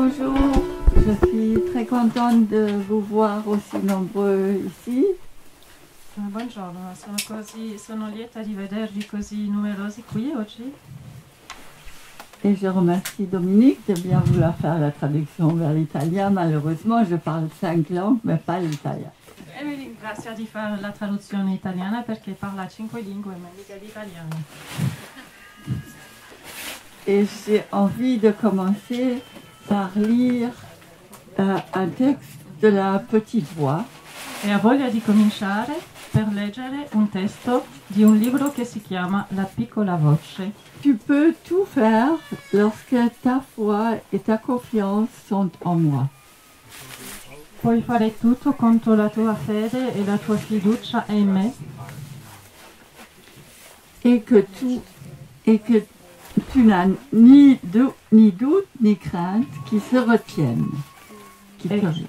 Bonjour, je suis très contente de vous voir aussi nombreux ici. Buongiorno, sono lieta di vedervi così numerosi qui oggi. Et je remercie Dominique de bien vouloir faire la traduction vers l'italien. Malheureusement, je parle 5 langues, mais pas l'italien. E vi ringrazio di fare la traduzione italiana perché parla 5 lingue, ma mica l'italiano. Et j'ai envie de commencer par lire un texte de la petite voix. E ho voglia di cominciare per leggere un testo di un libro che si chiama La piccola voce. Tu peux tout faire lorsque ta foi et ta confiance sont en moi. Puoi fare tutto contro la tua fede e la tua fiducia è in me. Et que tu n'as ni doute ni crainte qui se retiennent, qui te retiennent.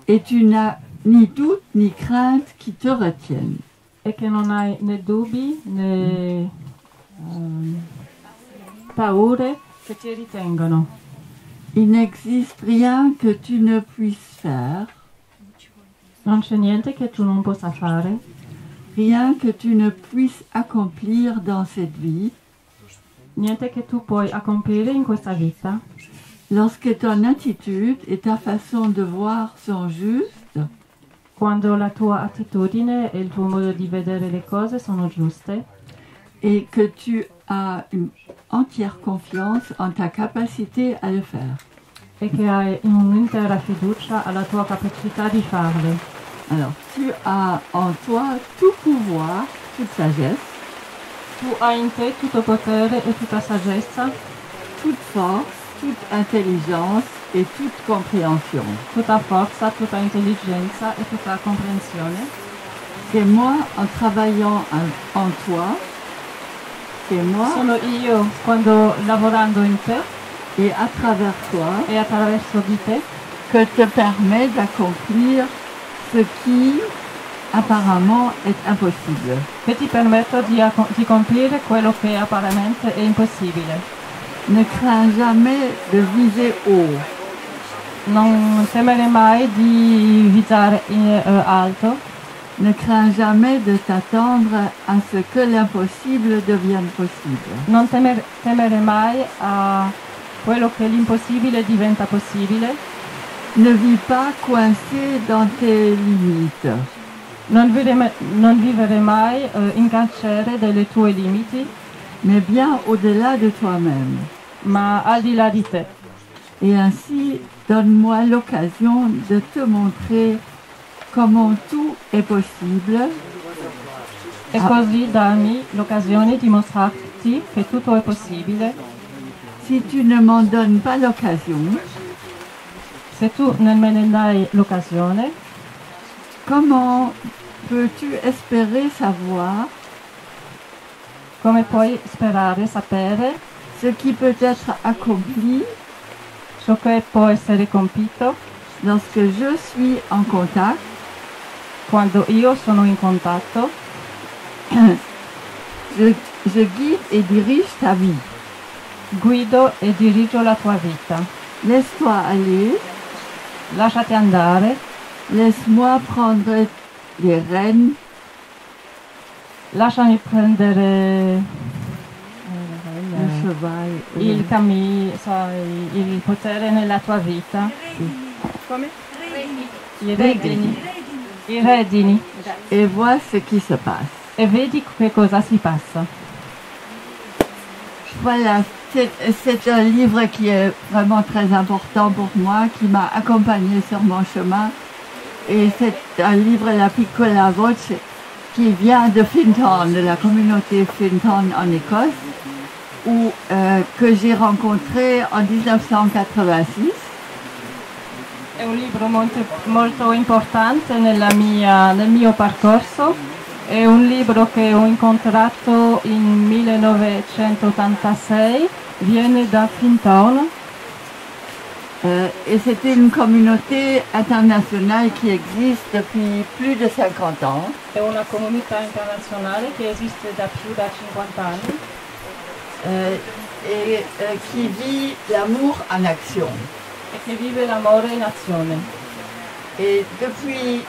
Et tu n'as ni doute ni crainte qui te retiennent. E che non hai né dubbi né paure che ti ritengono. Il n'existe rien que tu ne puisses faire, Non c'è niente che tu non possa fare, rien que tu ne puisses accomplir dans cette vie, niente che tu puoi accomplire in questa vita, lorsque ton attitude et ta façon de voir sont justes, quando la tua attitudine e il tuo modo di vedere le cose sono giuste et que tu as une entière confiance en ta capacité à le faire. e che hai un'intera fiducia alla tua capacità di farle. Alors, tu as en toi tout pouvoir, toute sagesse, Tu hai in te tutto potere e tutta saggezza, toute force, toute intelligence et toute compréhension. tutta forza, tutta intelligenza e tutta comprensione. Et moi, en travaillant en toi, c'est moi Sono io quando lavorando in te et à travers toi e attraverso di te que te permet d'accomplir ce qui apparemment est impossible. che ti permetto di compiere quello che apparentemente è impossibile. Ne crains jamais de viser haut, Non temere mai di visare alto, ne crains jamais de t'attendre à ce que l'impossible devienne possible. non temere mai a quello che l'impossibile diventa possibile, Ne vis pas coincé dans tes limites, non vivere mai in carcere delle tue limiti, mais bien au-delà de toi-même. ma al di là di te. Et ainsi, donne-moi l'occasion de te montrer comment tout est possible E così dammi l'occasione di mostrarti che tutto è possibile. si tu ne m'en donnes pas l'occasion. Se tu non me ne dai l'occasione, Comment peux-tu espérer savoir come puoi sperare, sapere ce qui peut être accompli ciò che può essere compito lorsque je suis en contact quando io sono in contatto? je guide et dirige ta vie. Guido e dirigo la tua vita. Laisse-toi aller, Lasciati andare, laisse-moi prendre les rênes lasciami prendere le cheval. il il potere nella tua vita. Come? I redini. I redini. Et vois ce qui se passe. E vedi che cosa si passa. Voilà, c'est un livre qui est vraiment très important pour moi, qui m'a accompagné sur mon chemin. Et c'est un livre, La Piccola Voce, qui vient de Finton, de la communauté Finton en Écosse, que j'ai rencontré en 1986. È un libro molto importante nel mio percorso. È un libro che ho incontrato in 1986, viene da Finton. Et c'est une communauté internationale qui existe depuis plus de 50 ans. È una comunità internazionale che esiste da più da 50 anni. et qui vit l'amour en action. e che vive l'amore in azione. Et depuis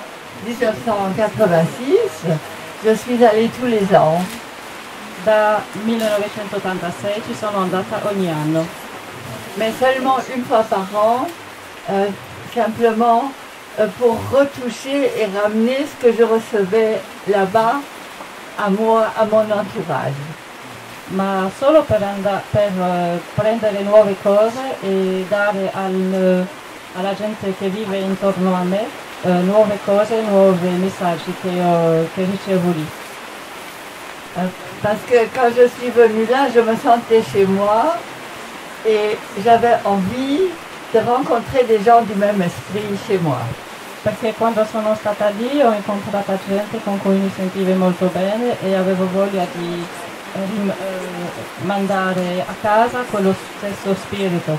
1986, je suis allée tous les ans. Da 1986 ci sono andata ogni anno, Mais seulement une fois par an, simplement pour retoucher et ramener ce que je recevais là-bas à moi, à mon entourage. ma solo per prendere nuove cose e dare alla gente che vive intorno a me nuove cose, nuovi messaggi che ricevo lì. Parce que quand je suis venue là, je me sentais chez moi et j'avais envie de rencontrer des gens du même esprit chez moi. Perché quando sono stata lì ho incontrato gente con cui mi sentivo molto bene e avevo voglia di mandare a casa quello stesso spirito.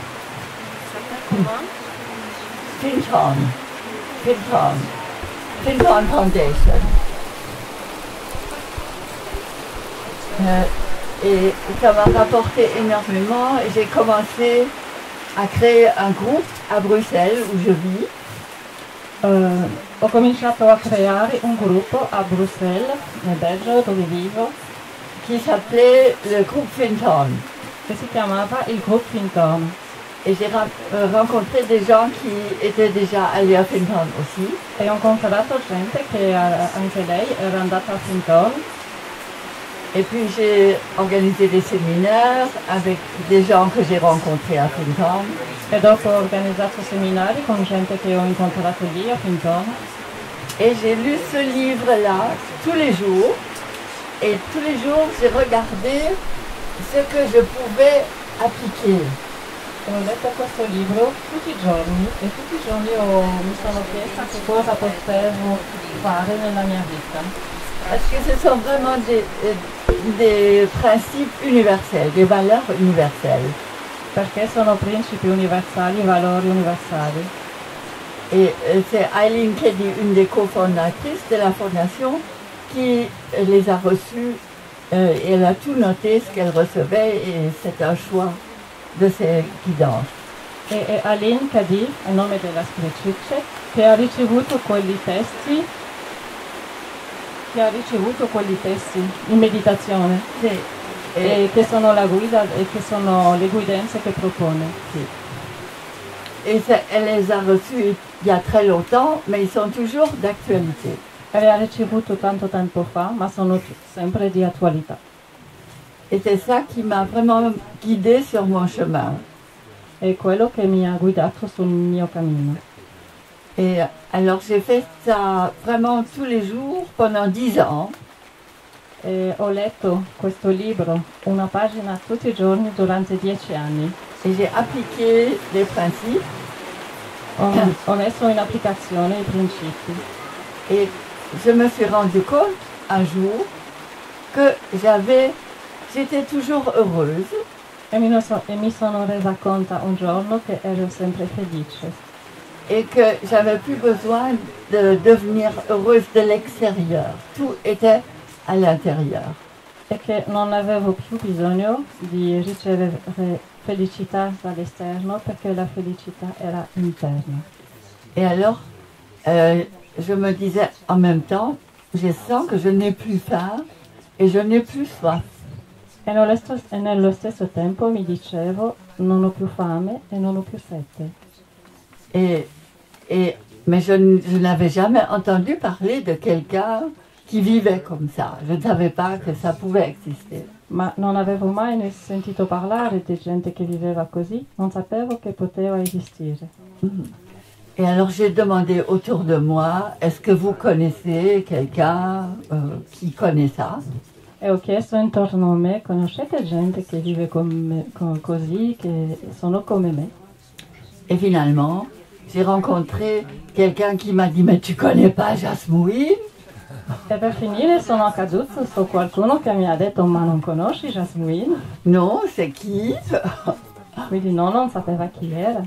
Finton Foundation. Et ça m'a rapporté énormément et j'ai commencé à créer un groupe à Bruxelles où je vis. Ho cominciato a creare un gruppo a Bruxelles, nel Belgio, dove vivo, qui s'appelait le groupe Finton. che si chiamava il Groupe Finton. Et j'ai rencontré des gens qui étaient déjà allés à Finton aussi. E ho incontrato gente che anche lei era andata a Finton. Et puis j'ai organisé des séminaires avec des gens que j'ai rencontrés à Finton. E dopo ho organizzato seminari con gente che ho incontrato lì a Finton. Et j'ai lu ce livre-là tous les jours. Et tous les jours, j'ai regardé ce que je pouvais appliquer. E ho letto questo libro tutti i giorni e tutti i giorni mi sono chiesta che cosa potevo fare nella mia vita. Parce que ce sont vraiment des principes universels, des valeurs universelles. Perché sono principi universali, valori universali. Et c'est Eileen Cady, une des cofondatrices de la fondation, qui les a reçus et elle a tout noté ce qu'elle recevait et c'est un choix de ses guidances. E Eileen Cady, a nome della scrittrice, che ha ricevuto quei testi in meditazione. Sì. E che sono la guida e che sono le guidanze che propone. Sì. Et elle les a reçus il y a très longtemps, mais ils sont toujours d'actualité. E le ha ricevuto tanto tempo fa, ma sono sempre di attualità. Et c'est ça qui m'a vraiment guidée sur mon chemin. È quello che mi ha guidato sul mio cammino. Et alors j'ai fait ça vraiment tous les jours pendant 10 ans. E ho letto questo libro, una pagina tutti i giorni durante 10 anni. Et j'ai appliqué les principes. Ho messo in applicazione i principi. Et je me suis rendu compte un jour que j'étais toujours heureuse. E mi sono resa conto un giorno che ero sempre felice. Et que j'avais plus besoin de devenir heureuse de l'extérieur. Tout était à l'intérieur. E che non avevo più bisogno di ricevere felicità dall'esterno perché la felicità era interna. Et alors, je me disais en même temps, je sens que je n'ai plus faim et je n'ai plus soif. E nello stesso tempo mi dicevo, non ho più fame e non ho più sete. Mais je n'avais jamais entendu parler de quelqu'un qui vivait comme ça. Je ne savais pas que ça pouvait exister. Ma non avevo mai sentito parlare di gente che viveva così, non sapevo che poteva esistere. Et alors j'ai demandé autour de moi, est-ce que vous connaissez quelqu'un qui connaît ça? E ho chiesto intorno a me, conoscete gente che vive così, che sono come me? Et finalement, j'ai rencontré quelqu'un qui m'a dit, mais tu connais pas Jasmine? E per finire sono accaduto su qualcuno che mi ha detto, ma non conosci Jasmine? Non, c'est qui? Quindi no, non sapeva chi era.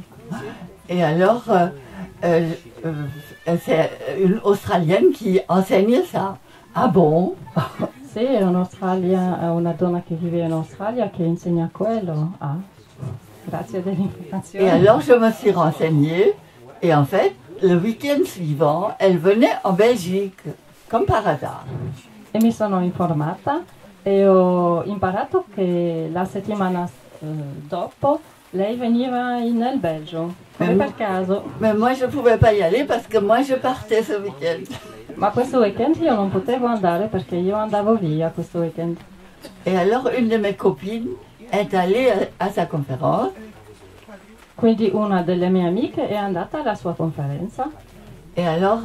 Et alors, c'est une Australienne qui enseigne ça. Ah bon? sì, è un'Australia, è una donna che vive in Australia che insegna quello. Ah, grazie Et dell'informazione. alors je me suis renseignée et en fait, le week-end suivant, elle venait en Belgique, comme par hasard. E mi sono informata e ho imparato che la settimana dopo lei veniva nel Belgio, come per caso. Mais moi, je ne pouvais pas y aller parce que moi, je partais ce week-end. Ma questo weekend io non potevo andare perché io andavo via questo weekend. Et alors, une de mes copines est allée à sa conférence. Quindi una delle mie amiche è andata alla sua conferenza Et alors,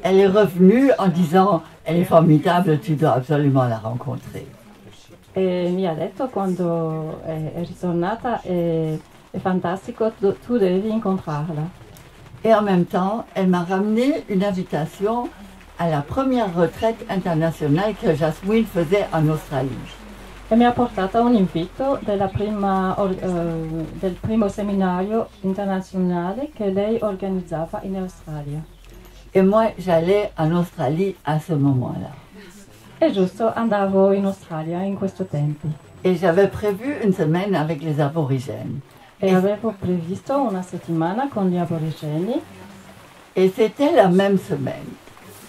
elle est revenue en disant, elle est formidable, tu dois absolument la rencontrer. e mi ha detto quando è ritornata è fantastico, tu devi incontrarla. Et en même temps, elle m'a ramené une invitation à la première retraite internationale que Jasmine faisait en Australie. E mi ha portato un invito del primo seminario internazionale che lei organizzava in Australia. Et moi, j'allais en Australie à ce moment-là. E giusto, andavo in Australia in questo tempo. Et j'avais prévu une semaine avec les aborigènes. E avevo previsto una settimana con gli aborigeni Et c'était la même semaine.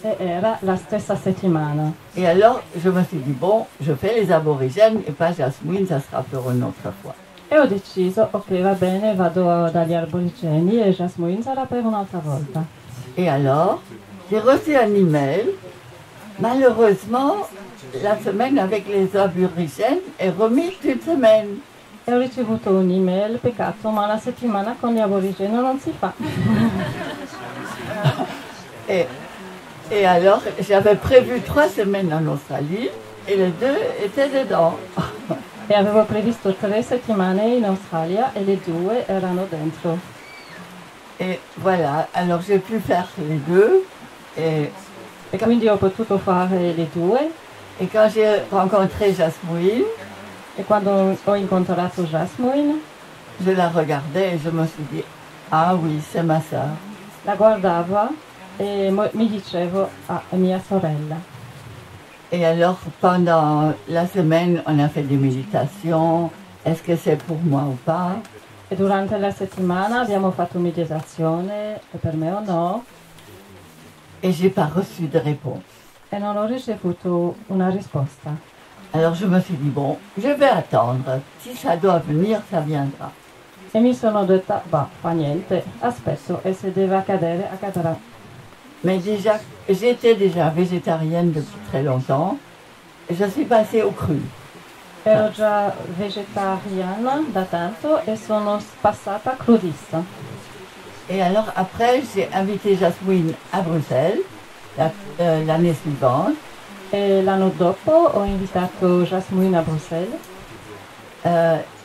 e era la stessa settimana. Et alors, je me suis dit, bon, je fais les aborigènes et pas Jasmine, ça sera pour une autre fois. E ho deciso, ok, va bene, vado dagli aborigeni e Jasmine sarà per un'altra volta. Et alors, j'ai reçu un email. Malheureusement, la semaine avec les aborigènes est remise d'une semaine. E ho ricevuto un'email, peccato, ma la settimana con gli aborigeni non si fa. Et alors, j'avais prévu 3 semaines en Australie et les 2 étaient dedans. E avevo previsto 3 settimane in Australia e le 2 erano dentro. Et voilà, alors j'ai pu faire les 2. Et E quindi ho potuto fare le 2 Et quand j'ai rencontré Jasmine, e quando ho incontrato Jasmine je la regardais et je me suis dit, ah oui, c'est ma sœur. la guardavo e mi dicevo, ah, è mia sorella. Et alors, pendant la semaine, on a fait des méditations. Est-ce que c'est pour moi ou pas? E durante la settimana abbiamo fatto meditazione, e per me o no, Et j'ai pas reçu de réponse. e non ho ricevuto una risposta. Alors je me suis dit, bon, je vais attendre. Si ça doit venir, ça viendra. E mi sono detta, bah, fa niente, aspetto e se deve accadere, accadrà. Mais déjà, j'étais déjà végétarienne depuis très longtemps. Je suis passée au cru. Ero già vegetariana da tanto e sono passata crudista. Et alors après, j'ai invité Jasmine à Bruxelles l'année suivante. E l'anno dopo ho invitato Jasmine a Bruxelles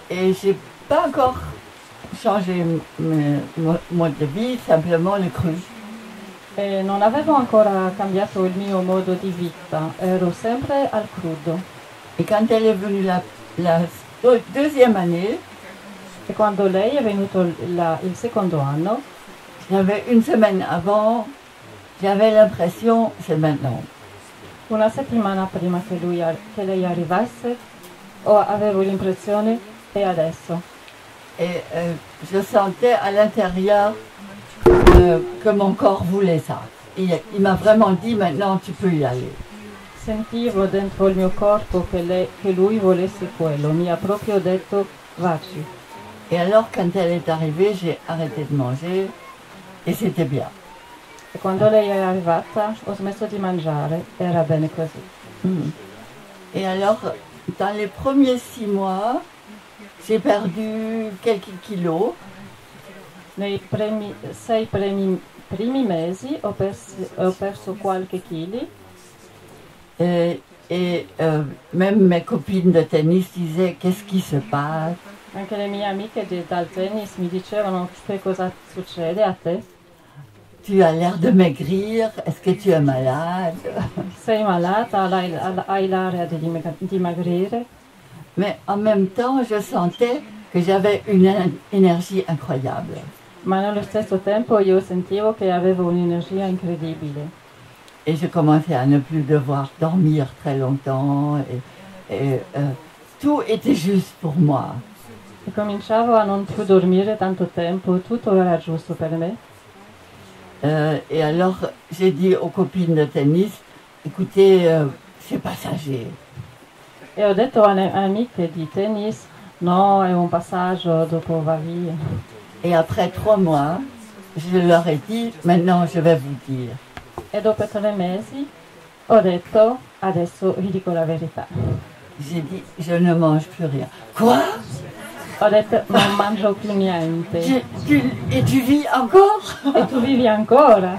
Et j'ai pas encore changé mon mode de vie, simplement le cru. e non avevo ancora cambiato il mio modo di vita, ero sempre al crudo. Et quand elle est venue la deuxième année, E quando lei è venuto il secondo anno, j'avais une semaine avant, j'avais l'impression, c'est maintenant. una settimana prima che lei arrivasse, avevo l'impressione, e adesso? Et je sentais à l'intérieur que mon corps voulait ça. Il m'a vraiment dit, maintenant tu peux y aller. Sentivo dentro il mio corpo che lui volesse quello, mi ha proprio detto vacci. Et alors quand elle est arrivée, j'ai arrêté de manger et c'était bien. E quando lei è arrivata ho smesso di mangiare, era bene così. Et alors, dans les premiers 6 mois, j'ai perdu quelques kilos. Nei primi mesi ho perso qualche chili Et même mes copines de tennis disaient, qu'est-ce qui se passe? anche le mie amiche dal tennis mi dicevano che cosa succede a te? Tu as l'air de maigrir, est-ce que tu es malade? Sei malata, hai l'area di dimagrire? Mais en même temps, je sentais que j'avais une énergie incroyable. Ma nello stesso tempo io sentivo che avevo un'energia incredibile. Et je commençais à ne plus devoir dormir très longtemps. Tout était juste pour moi. E cominciavo a non più dormire tanto tempo, tutto era giusto per me. Et alors, j'ai dit aux copines de tennis, écoutez, c'est passager. E ho detto alle amiche di tennis, no, è un passaggio, dopo va via. Et après 3 mois, je leur ai dit, maintenant je vais vous dire. E dopo 3 mesi ho detto, adesso vi dico la verità. J'ai dit, je ne mange plus rien. Quoi? Ho detto, non mangio più niente. Et tu vis encore? E tu vivi ancora?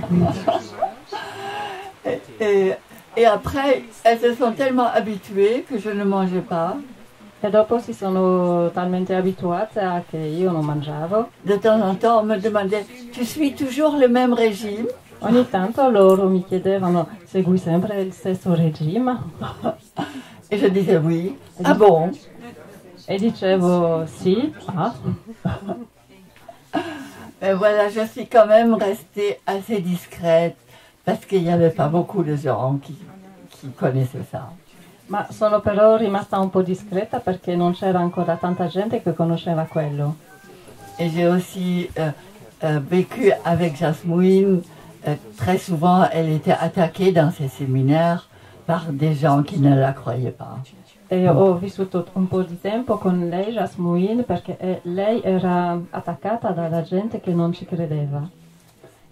Et après, elles se sont tellement habituées que je ne mangeais pas. E dopo si sono talmente abituate a che io non mangiavo. De temps en temps, on me demandait, tu suis toujours le même régime? Ogni tanto loro mi chiedevano, segui sempre il stesso regime? Et je disais oui. Ah bon? E dicevo sì, ah. Et voilà, je suis quand même restée assez discrète parce qu'il n'y avait pas beaucoup de gens qui connaissaient ça. Ma sono però rimasta un po' discreta perché non c'era ancora tanta gente che conosceva quello. Et j'ai aussi vécu avec Jasmine. Très souvent, elle était attaquée dans ses séminaires par des gens qui ne la croyaient pas. E ho vissuto un po' di tempo con lei, Jasmine, perché lei era attaccata dalla gente che non ci credeva.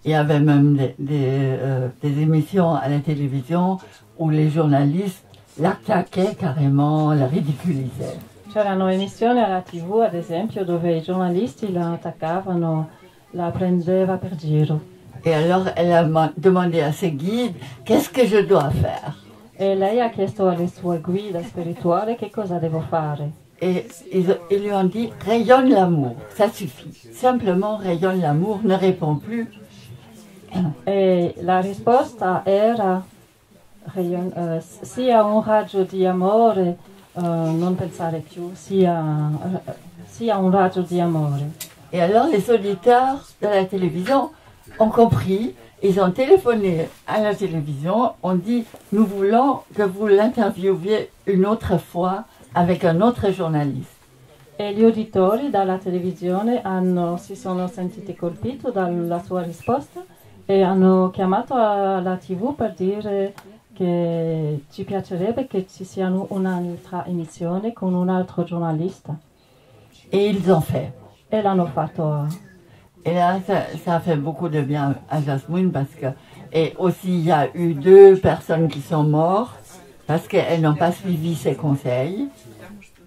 Il y avait même des émissions à la télévision où les journalistes l'attaquaient carrément, la ridiculisaient. C'erano emissioni alla TV, ad esempio, dove i giornalisti la attaccavano, la prendeva per giro. Et alors, elle a demandé à ses guides, qu'est-ce que je dois faire? E lei ha chiesto alle sue guide spirituali che cosa devo fare. Et ils lui ont dit, rayonne l'amour, ça suffit. Simplement, rayonne l'amour, ne réponds plus. E la risposta era, sia un raggio di amore, non pensare più, sia un raggio di amore. Et alors, les auditeurs de la télévision ont compris. Ils ont téléphoné à la télévision, ont dit, nous voulons que vous l'interviewiez une autre fois avec un autre journaliste. E gli uditori dalla televisione si sono sentiti colpiti dalla sua risposta e hanno chiamato alla TV per dire che ci piacerebbe che ci sia un'altra emissione con un altro giornalista. Et ils ont fait. E l'hanno fatto. Et là, ça a fait beaucoup de bien à Jasmine parce que, et aussi il y a eu 2 personnes qui sont mortes parce qu'elles n'ont pas suivi ses conseils.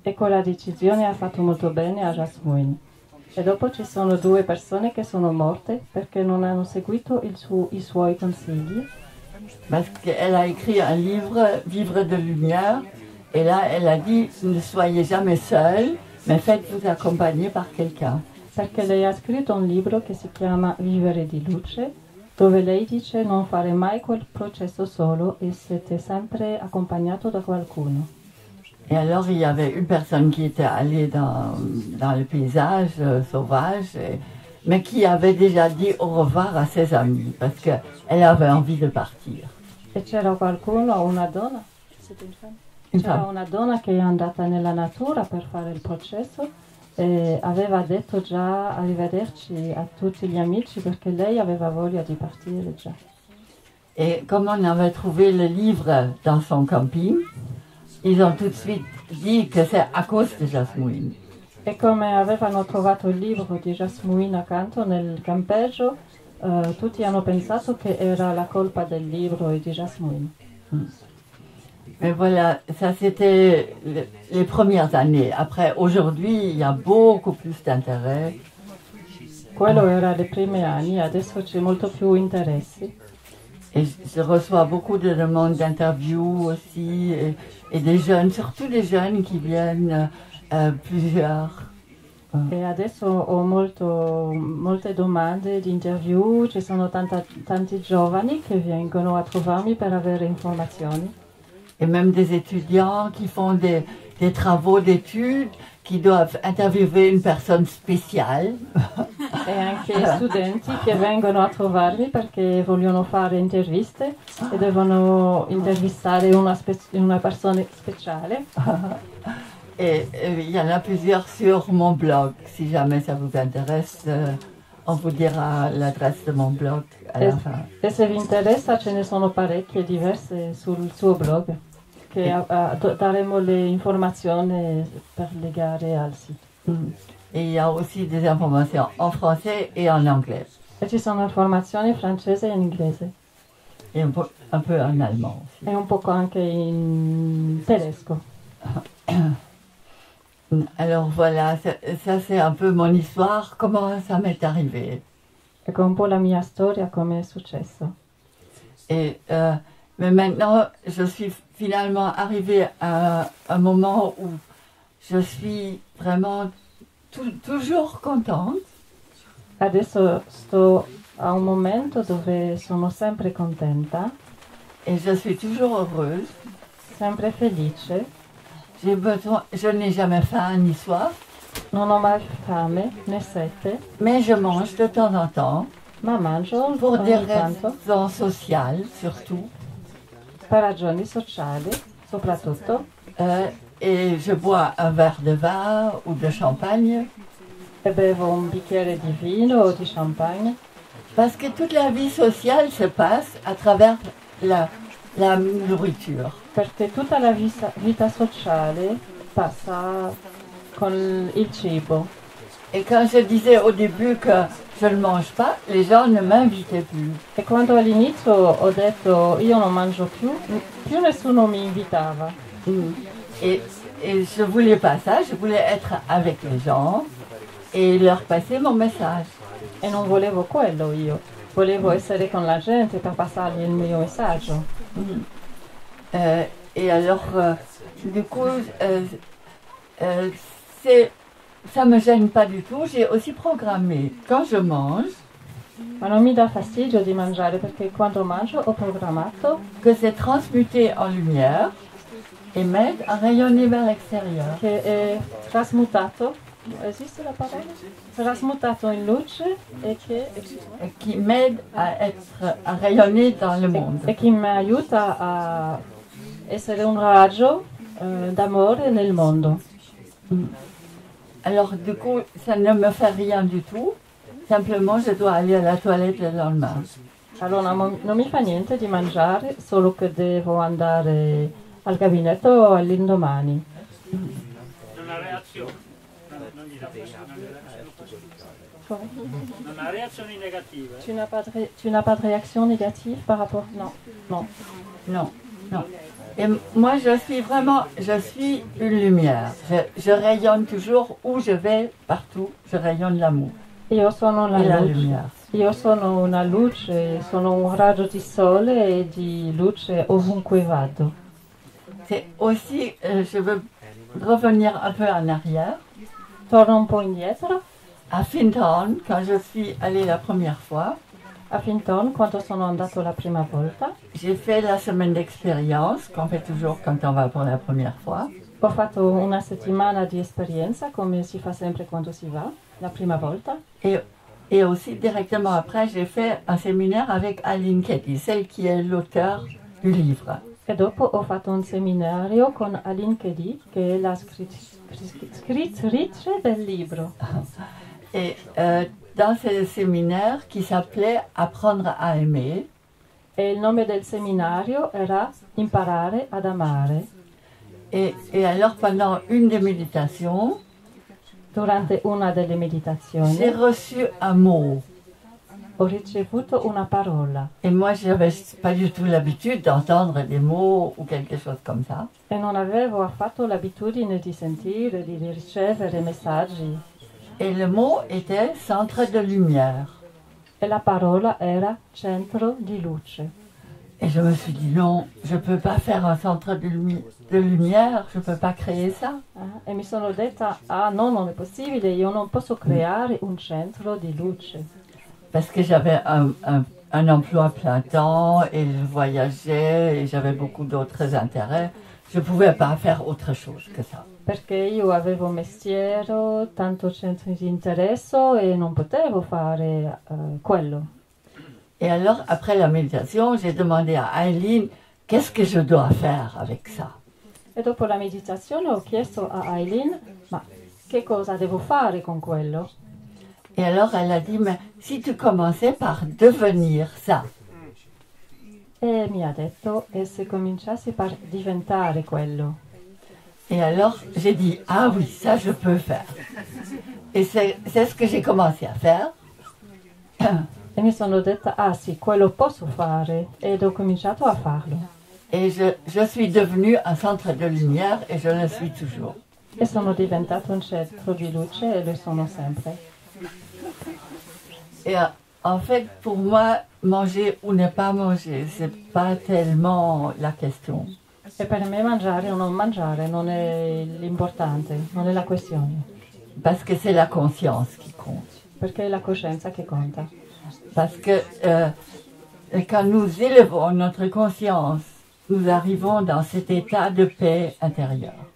E quella decisione ha fatto molto bene a Jasmine. E dopo ci sono 2 persone che sono morte perché non hanno seguito i suoi consigli. Parce qu'elle a écrit un livre, Vivre de lumière, et là elle a dit, ne soyez jamais seul, mais faites-vous accompagner par quelqu'un. Perché lei ha scritto un libro che si chiama Vivere di luce, dove lei dice non fare mai quel processo solo e siete sempre accompagnato da qualcuno. Et alors il y avait une personne qui était allée dans le paysage sauvage, mais qui avait déjà dit au revoir à ses amis parce qu'elle avait envie de partir. E c'era qualcuno, una donna? C'era una donna che è andata nella natura per fare il processo. E aveva detto già arrivederci a tutti gli amici perché lei aveva voglia di partire già. Et comme on avait trouvé le livre dans son camping, ils ont tout de suite dit que c'est à cause de Jasmine. E come avevano trovato il libro di Jasmine accanto nel campeggio, tutti hanno pensato che era la colpa del libro e di Jasmine. Mais voilà, ça c'était les premières années. Après, aujourd'hui, il y a beaucoup plus d'intérêt. Quello era le prime anni, adesso c'è molto più interesse. Et je reçois beaucoup de demandes d'interviews aussi, et des jeunes, surtout des jeunes qui viennent plusieurs. E adesso ho molte domande di interview, ci sono tanti giovani che vengono a trovarmi per avere informazioni. Et même des étudiants qui font des travaux d'études, qui doivent interviewer une personne spéciale. e anche studenti che vengono a trovarmi perché vogliono fare interviste e devono intervistare una persona speciale. Et il y en a plusieurs sur mon blog. Si jamais ça vous intéresse, on vous dira l'adresse de mon blog à la fin. E se vi interessa ce ne sono parecchie diverse sul suo blog, che daremo le informazioni per legare al sito. Et il y a aussi des informations en français et en anglais. E ci sono informazioni in francese e in inglese. Et un peu en allemand aussi. E un poco anche in tedesco. Alors voilà, ça c'est un peu mon histoire, comment ça m'est arrivé. Ecco un po' la mia storia, come è successo. Et, mais maintenant, je suis finalement arrivée à un moment où je suis vraiment toujours contente. Adesso sto a un momento dove sono sempre contenta, et je suis toujours heureuse. Sempre felice. Je n'ai jamais faim ni soif. Non ho mai fame né sete. Mais je mange de temps en temps. Ma mangio pour des tanto. raisons sociales surtout. Per ragioni sociali, soprattutto. Et je bois un verre de vin ou de champagne. E bevo un bicchiere di vino o di champagne. Parce que toute la vie sociale se passe à travers la nourriture. Perché tutta la vita sociale passa con il cibo. Et quand je disais au début que je ne mange pas, les gens ne m'invitaient plus. E quando all'inizio ho detto io non mangio più nessuno mi invitava. Et je voulais pas ça, je voulais être avec les gens et leur passer mon message. E non volevo quello io, volevo essere con la gente per passargli il mio messaggio. Et alors, du coup, ça me gêne pas du tout. J'ai aussi programmé quand je mange. Ma non mi dà fastidio di mangiare perché quando mangio ho programmato que c'est transmuté en lumière et m'aide à rayonner vers l'extérieur. Che è trasmutato, esiste la parola? Trasmutato in luce e qui m'aide à rayonner dans le monde. E che mi aiuta a essere un raggio d'amore nel mondo. Alors du coup, ça ne me fait rien du tout. Simplement, je dois aller à la toilette le lendemain. Allora non mi fa niente di mangiare, solo che devo andare al gabinetto all'indomani. Una reazione. Non gli dà non ha reazioni negative. Tu n'as pas de réaction négative par rapport? Non. Non. Non. Non. Et moi, je suis une lumière. Je rayonne toujours où je vais, partout. Je rayonne l'amour. Io sono la lumière. Io sono una luce, sono un raggio di sole e di luce ovunque vado. C'est aussi, je veux revenir un peu en arrière. Torno un po' indietro. À Findhorn, quand je suis allée la première fois. A Findhorn, quando sono andato la prima volta. J'ai fait la semaine d'expérience, qu'on fait toujours quand on va pour la première fois. Ho fatto una settimana di esperienza, come si fa sempre quando si va, la prima volta. Et aussi, directement après, j'ai fait un séminaire avec Aline Keddy, celle qui est l'auteur du livre. E dopo ho fatto un seminario con Aline Keddy, che è la scrittrice del libro. Et dans ce séminaire qui s'appelait Apprendre à aimer. E il nome del seminario era Imparare ad amare. Et alors, pendant une des méditations, durante una delle meditazioni, j'ai reçu un mot. Ho ricevuto una parola. Et moi, je n'avais pas du tout l'habitude d'entendre des mots ou quelque chose comme ça. E non avevo affatto l'abitudine di sentire, di ricevere messaggi. Et le mot était centre de lumière. E la parola era centro di luce. Et je me suis dit non, je ne peux pas faire un centre de lumière, je ne peux pas créer ça. E mi sono detta, no, non è possibile, io non posso creare un centro di luce. Parce que j'avais un emploi plein temps et je voyageais et j'avais beaucoup d'autres intérêts. je ne pouvais pas faire autre chose que ça. Perché io avevo mestiere, tanto centro di interesse e non potevo fare quello. Et alors, après la méditation, j'ai demandé à Eileen, qu'est-ce que je dois faire avec ça? E dopo la meditazione ho chiesto a Eileen, ma che cosa devo fare con quello? Et alors, elle a dit, mais si tu commençais par devenir ça, E mi ha detto, e se cominciassi per diventare quello? et alors, j'ai dit, ah oui, ça je peux faire. Et c'est ce que j'ai commencé à faire. E mi sono detta, ah sì, quello posso fare, ed ho cominciato a farlo. Et je suis devenue un centre de lumière et je le suis toujours. E sono diventato un centro di luce e lo sono sempre. Et en fait, pour moi, manger ou ne pas manger, c'est pas tellement la question. E per me mangiare o non mangiare non è l'importante, non è la questione, Parce que c'est la conscience qui compte. perché è la coscienza che conta. Parce que quand nous élevons notre conscience, nous arrivons dans cet état de paix intérieure.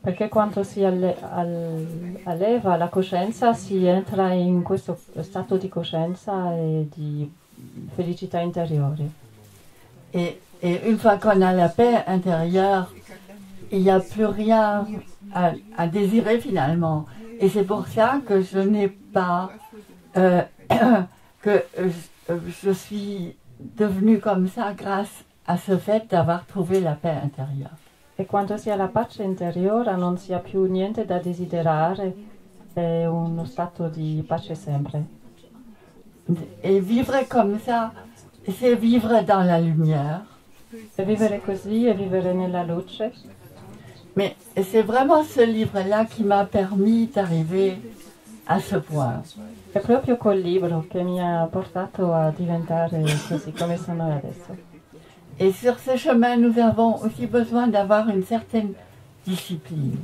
Perché quando si alleva la coscienza si entra in questo stato di coscienza e di felicità interiore. Et une fois qu'on a la paix intérieure, il n'y a plus rien à désirer finalement. Et c'est pour ça que je n'ai pas... que je suis devenue comme ça grâce à ce fait d'avoir trouvé la paix intérieure. E quando si ha la pace interiore non si ha più niente da desiderare, è uno stato di pace sempre. Et vivre comme ça, c'est vivre dans la lumière. E vivere così è vivere nella luce. Mais c'est vraiment ce livre-là qui m'a permis d'arriver à ce point. È proprio quel libro che mi ha portato a diventare così come sono adesso. Et sur ce chemin, nous avons aussi besoin d'avoir une certaine discipline.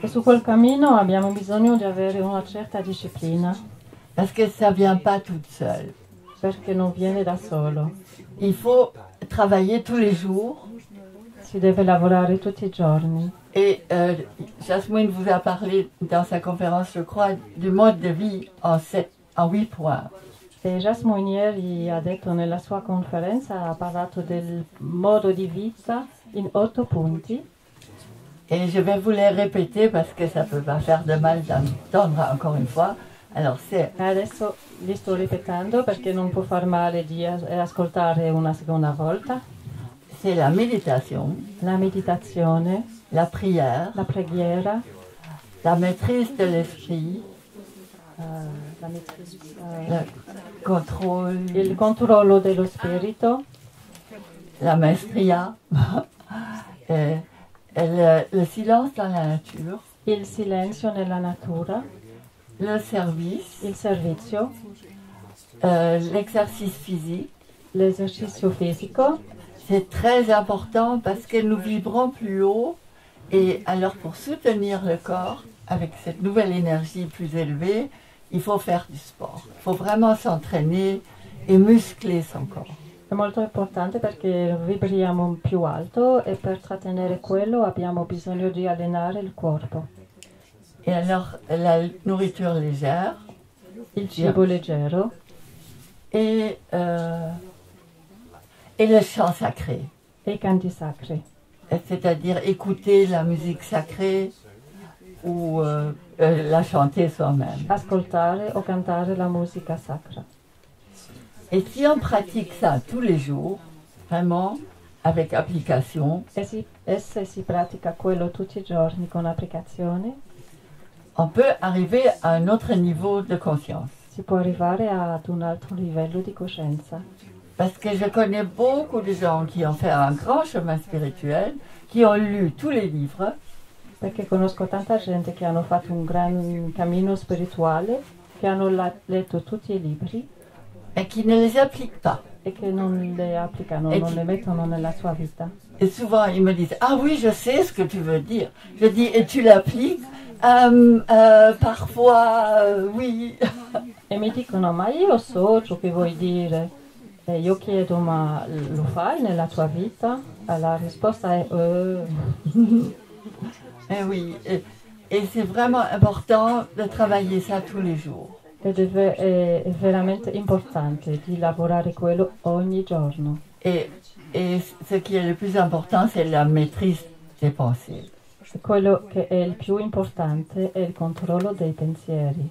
E su quel cammino abbiamo bisogno di avere una certa disciplina, Parce que ça ne vient pas toute seule. perché non viene da solo. Il faut travailler tous les jours. Si deve lavorare tutti i giorni. Et Jasmine vous a parlé dans sa conférence, je crois, du mode de vie en 8 points. E Jasmine ieri ha detto nella sua conferenza, ha parlato del modo di vita in 8 punti. Et je vais vous les répéter parce que ça ne peut pas faire de mal d'entendre encore une fois. Alors c'est E adesso li sto ripetendo perché non può far male di ascoltare una seconda volta. la méditation, La meditazione, la prière, la preghiera, la maîtrise de l'esprit, la maîtrise, le contrôle, il controllo dello spirito, la maestria, et le silence dans la nature, il silenzio nella natura, le service, il servizio, l'exercice physique. l'esercizio fisico. C'est très important parce que nous vibrons plus haut et alors pour soutenir le corps avec cette nouvelle énergie plus élevée, il faut faire du sport. Il faut vraiment s'entraîner et muscler son corps. È molto importante perché vibriamo più alto e per trattenere quello abbiamo bisogno di allenare il corpo. Et alors la nourriture légère Il cibo leggero et le chant sacré, e i canti sacri. c'est-à-dire écouter la musique sacrée ou la chanter soi-même. Ascoltare o cantare la musica sacra. Et si on pratique ça tous les jours, vraiment avec application, E se si pratica quello tutti i giorni con applicazione, on peut arriver à un autre niveau de conscience. si può arrivare ad un altro livello di coscienza. Parce que je connais beaucoup de gens qui ont fait un grand chemin spirituel, qui ont lu tous les livres, Perché conosco tanta gente che hanno fatto un gran cammino spirituale, che hanno letto tutti i libri et qui ne les appliquent pas. e che non le applicano, E non ti- le mettono nella sua vita. Et souvent, ils me disent, ah oui, je sais ce que tu veux dire. Je dis, et tu l'appliques? Parfois, oui. E mi dicono, ma io so ciò che vuoi dire. E io chiedo, ma lo fai nella tua vita? La risposta è Eh oui, et c'est vraiment important de travailler ça tous les jours. ed è veramente importante di lavorare quello ogni giorno. Et ce qui est le plus important, c'est la maîtrise des pensées. Quello che è il più importante è il controllo dei pensieri,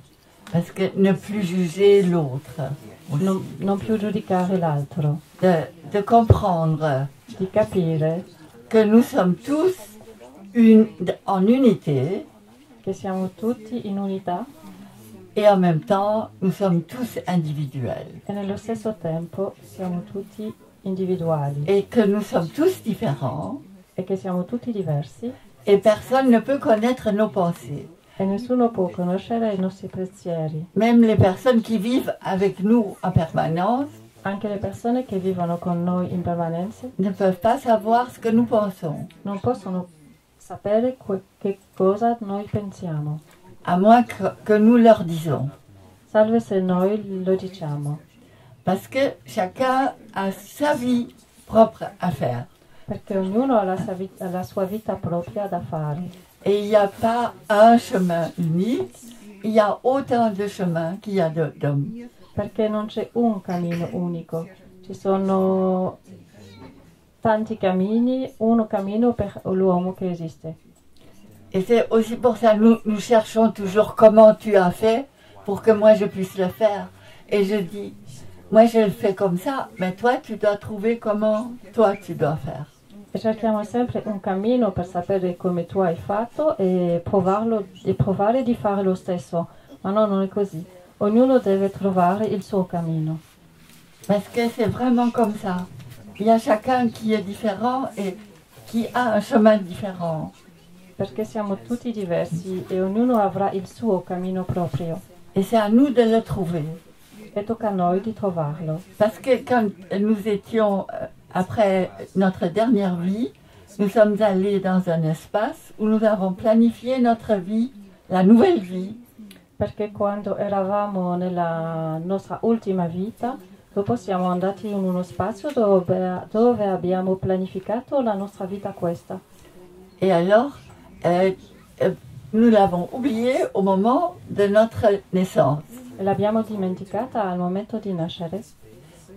Parce que ne plus juger l'autre, aussi. non più giudicare l'altro, De comprendre di capire que nous sommes tous en unité che siamo tutti in unità et en même temps, nous sommes tous individuels. e nello stesso tempo siamo tutti individuali Et que nous sommes tous différents e che siamo tutti diversi et personne ne peut connaître nos pensées. e nessuno può conoscere i nostri pensieri. Même les personnes qui vivent avec nous en permanence Anche le persone che vivono con noi in permanenza ne peuvent pas savoir ce que nous pensons, non possono sapere che cosa noi pensiamo, à moins que nous leur disons. salve se noi lo diciamo, Parce que chacun a sa vie propre à faire. perché ognuno ha la sua vita propria da fare. Et il n'y a pas un chemin unique, il y a autant de chemins qu'il y a d'hommes. Perché non c'è un cammino unico, ci sono tanti cammini, uno cammino per l'uomo che esiste. Et c'est aussi pour ça que nous cherchons toujours comment tu as fait pour que moi je puisse le faire. Et je dis, moi je le fais comme ça, mais toi tu dois trouver comment toi tu dois faire. E cerchiamo sempre un cammino per sapere come tu hai fatto e provare di fare lo stesso, ma no, non è così. Ognuno deve trovare il suo cammino. Parce que c'est vraiment comme ça. Il y a chacun qui est différent et qui a un chemin différent. Perché siamo tutti diversi e ognuno avrà il suo cammino proprio. Et c'est à nous de le trouver. E tocca a noi di trovarlo. Parce que quand nous étions, après notre dernière vie, nous sommes allés dans un espace où nous avons planifié notre vie, la nouvelle vie. Perché quando eravamo nella nostra ultima vita, dopo siamo andati in uno spazio dove abbiamo pianificato la nostra vita questa. Et alors, nous l'avons oublié au moment de notre naissance. E l'abbiamo dimenticata al momento di nascere.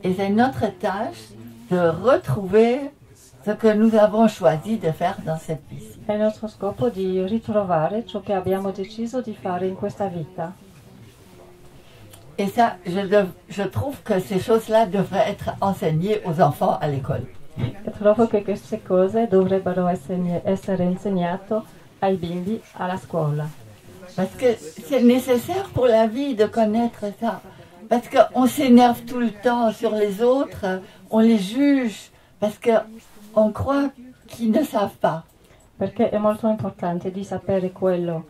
Et c'est notre tâche de retrouver ce que nous avons choisi de faire dans cette vie. È il nostro scopo di ritrovare ciò che abbiamo deciso di fare in questa vita. Et ça, je trouve que ces choses-là devraient être enseignées aux enfants à l'école. E trovo che queste cose dovrebbero essere insegnate ai bimbi alla scuola. Parce que c'est nécessaire pour la vie de connaître ça. Parce qu'on s'énerve tout le temps sur les autres, on les juge, parce qu'on croit qu'ils ne savent pas. Perché è molto importante di sapere quello,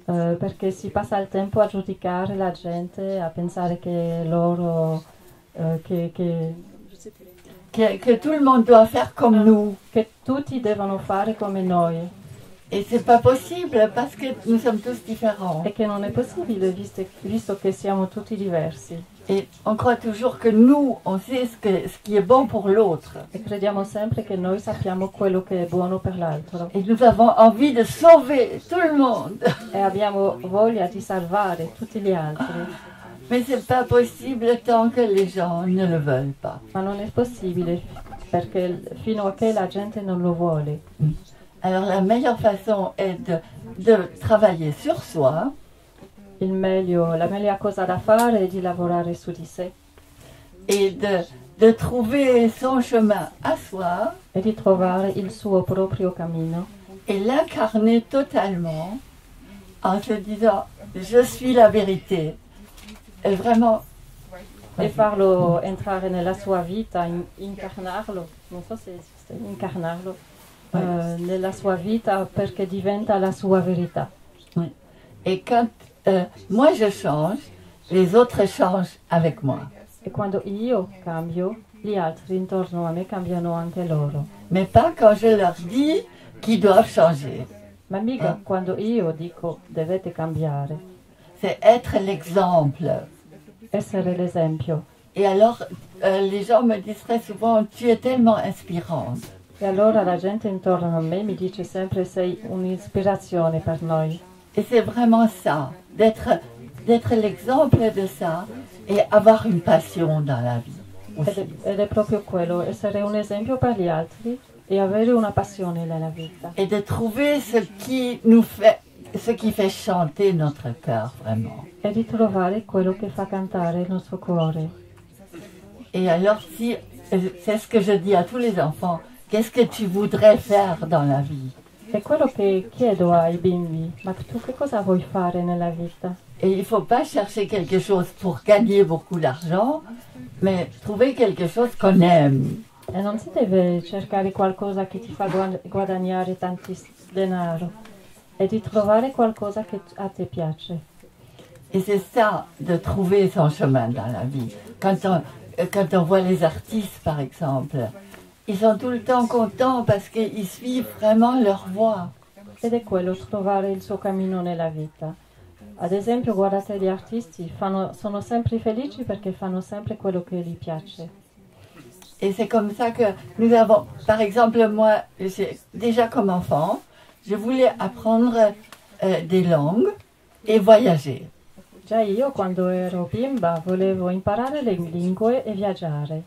perché si passa il tempo a giudicare la gente, a pensare che loro, Que tout le monde doit faire comme nous. che tutti devono fare come noi. Et c'est pas possible parce que nous sommes tous différents. E che non è possibile visto che siamo tutti diversi. Et on croit toujours que nous, on sait ce qui est bon pour l'autre. E crediamo sempre che noi sappiamo quello che è buono per l'altro. Et nous avons envie de sauver tout le monde. E abbiamo voglia di salvare tutti gli altri. Mais c'est pas possible tant que les gens ne le veulent pas. Ma non è possibile perché fino a che la gente non lo vuole. Alors la meilleure façon est de travailler sur soi La meglio cosa da fare è di lavorare su di sé et de trouver son chemin à soi e di trovare il suo proprio cammino et l'incarner totalement en se disant je suis la vérité. Et vraiment, e farlo entrare nella sua vita, incarnarlo, non so se esiste, incarnarlo nella sua vita perché diventa la sua verità. oui. Et quand moi je change, les autres changent avec moi. E quando io cambio, gli altri intorno a me cambiano anche loro. Mais pas quand je leur dis qu'ils doivent changer. Ma mica quando io dico dovete cambiare, C'est être l'exemple. essere l'esempio. Et alors, les gens me disent très souvent, tu es tellement inspirante. E allora la gente intorno a me mi dice sempre sei un'ispirazione per noi. Et c'est vraiment ça, d'être l'exemple de ça et avoir une passion dans la vie. Aussi. Ed è proprio quello, essere un esempio per gli altri e avere una passione nella vita. Et de trouver ce qui fait chanter notre cœur vraiment. E di trovare quello che fa cantare il nostro cuore. Et alors si, c'est ce que je dis à tous les enfants, qu'est-ce que tu voudrais faire dans la vie? È quello che chiedo ai bimbi, ma tu che cosa vuoi fare nella vita? Et il ne faut pas chercher quelque chose pour gagner beaucoup d'argent, mais trouver quelque chose qu'on aime. E non si deve cercare qualcosa che ti fa guadagnare tanti denaro, è di trovare qualcosa che a te piace. Et c'est ça, de trouver son chemin dans la vie. Quand on voit les artistes, par exemple, ils sont tout le temps contents parce qu'ils suivent vraiment leur voie. Ed è quello, trovare il suo cammino nella vita. Ad esempio, guardate gli artisti, sono sempre felici perché fanno sempre quello che gli piace. Et c'est comme ça que nous avons, par exemple, moi, déjà comme enfant, je voulais apprendre des langues et voyager. Già io, quando ero bimba, volevo imparare le lingue e viaggiare.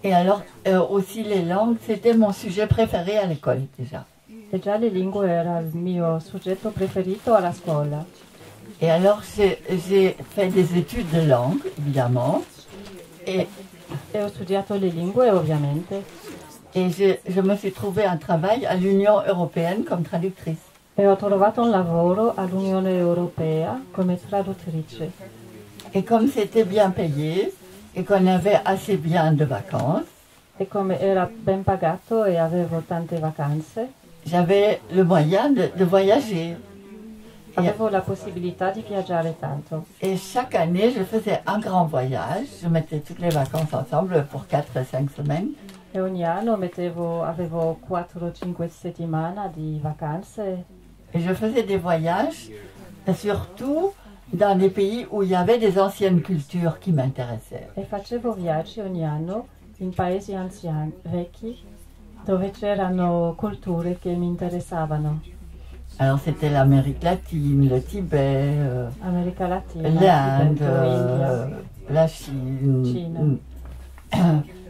Et alors, aussi les langues, c'était mon sujet préféré à l'école déjà. E già le lingue era il mio soggetto preferito alla scuola. Et alors, j'ai fait des études de langue, évidemment. Et ho studiato le lingue, ovviamente. Et je me suis trouvée un travail à l'Union européenne comme traductrice. E ho trovato un lavoro all'Unione Europea come traduttrice. Et comme c'était bien payé et qu'on avait assez bien de vacances, E come era ben pagato e avevo tante vacanze, j'avais le moyen de voyager. avevo la possibilità di viaggiare tanto. Et chaque année, je faisais un grand voyage. Je mettais toutes les vacances ensemble pour 4-5 semaines. E ogni anno avevo 4-5 settimane di vacanze. Et je faisais des voyages, surtout dans des pays où il y avait des anciennes cultures qui m'intéressaient. E facevo viaggi ogni anno in paesi anziani, vecchi, dove c'erano culture che mi interessavano. Alors c'était l'Amérique latine, le Tibet, America Latina, l'Inde, India, la Chine. Cina.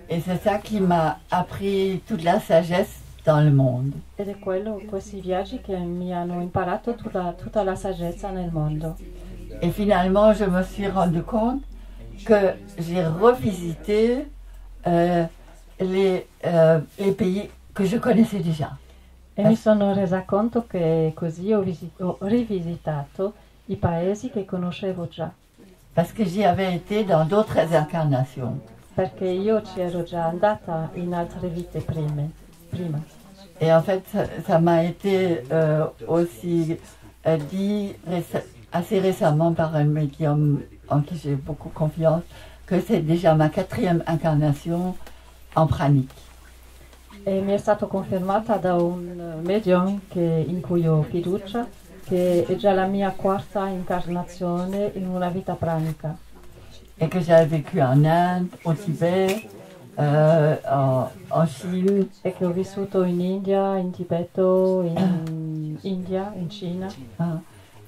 Et c'est ça qui m'a appris toute la sagesse dans le monde. Ed è questi viaggi che mi hanno imparato tutta la saggezza nel mondo. Et finalement, je me suis rendu compte que j'ai revisité les pays que je connaissais déjà. E mi sono resa conto che così ho rivisitato i paesi che conoscevo già. Parce que j'y avais été dans d'autres incarnations. Perché io ci ero già andata in altre vite prima. Et en fait, ça m'a été aussi dit assez récemment par un médium en qui j'ai beaucoup confiance, que c'est déjà ma 4e incarnation en pranique. E mi è stato confermata da un medium in cui ho fiducia, che è già la mia 4ª incarnazione in una vita pranica. Et que j'avais vécu en Inde, au Tibet, en Chine. E che ho vissuto in India, in Tibetto, in Cina.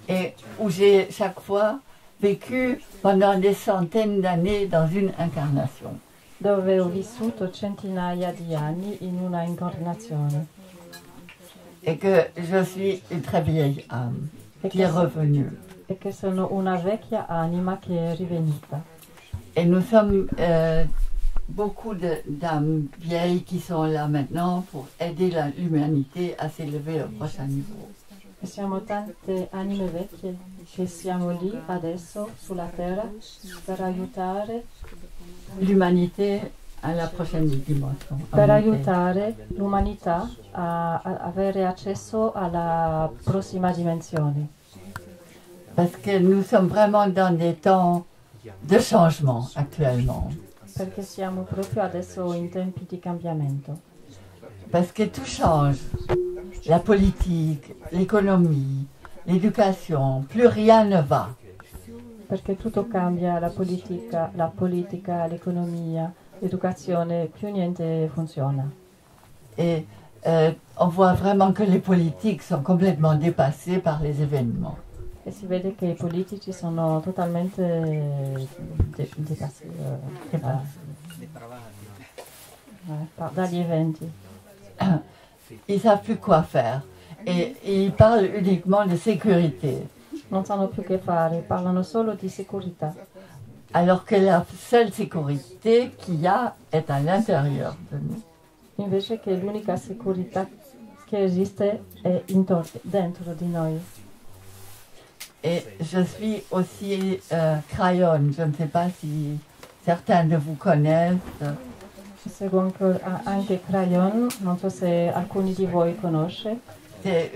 Et où j'ai chaque fois vécu pendant des centaines d'années dans une incarnation. Dove ho vissuto centinaia di anni in una incarnazione. Et que je suis une très vieille âme qui est revenue. E che sono una vecchia anima che è rivenuta. Et nous sommes beaucoup d'âmes vieilles qui sont là maintenant pour aider l'humanité à s'élever au prochain niveau. E siamo tante anime vecchie che siamo lì adesso sulla terra per aiutare l'humanité à la prochaine dimension. Per aiutare l'umanità a avere accesso alla prossima dimensione. Parce que nous sommes vraiment dans des temps de changement actuellement. Perché siamo proprio adesso in tempi di cambiamento. Parce que tout change. La politique, l'économie, l'éducation, plus rien ne va. Perché tutto cambia, la politica, l'economia, l'educazione, più niente funziona. Et on voit vraiment que les politiques sont complètement dépassés par les événements. E si vede che i politici sono totalmente dagli eventi. Ils ne savent plus quoi faire. Et ils parlent uniquement de sécurité. Non sanno più che fare, parlano solo di sicurezza. Alors que la seule sécurité qu'il y a est à l'intérieur de nous. Invece che l'unica sicurezza che esiste è dentro di noi. Et je suis aussi crayonne. Je ne sais pas si certains de vous connaissent. Seguo anche Crayon, non so se alcuni di voi conosce. C'est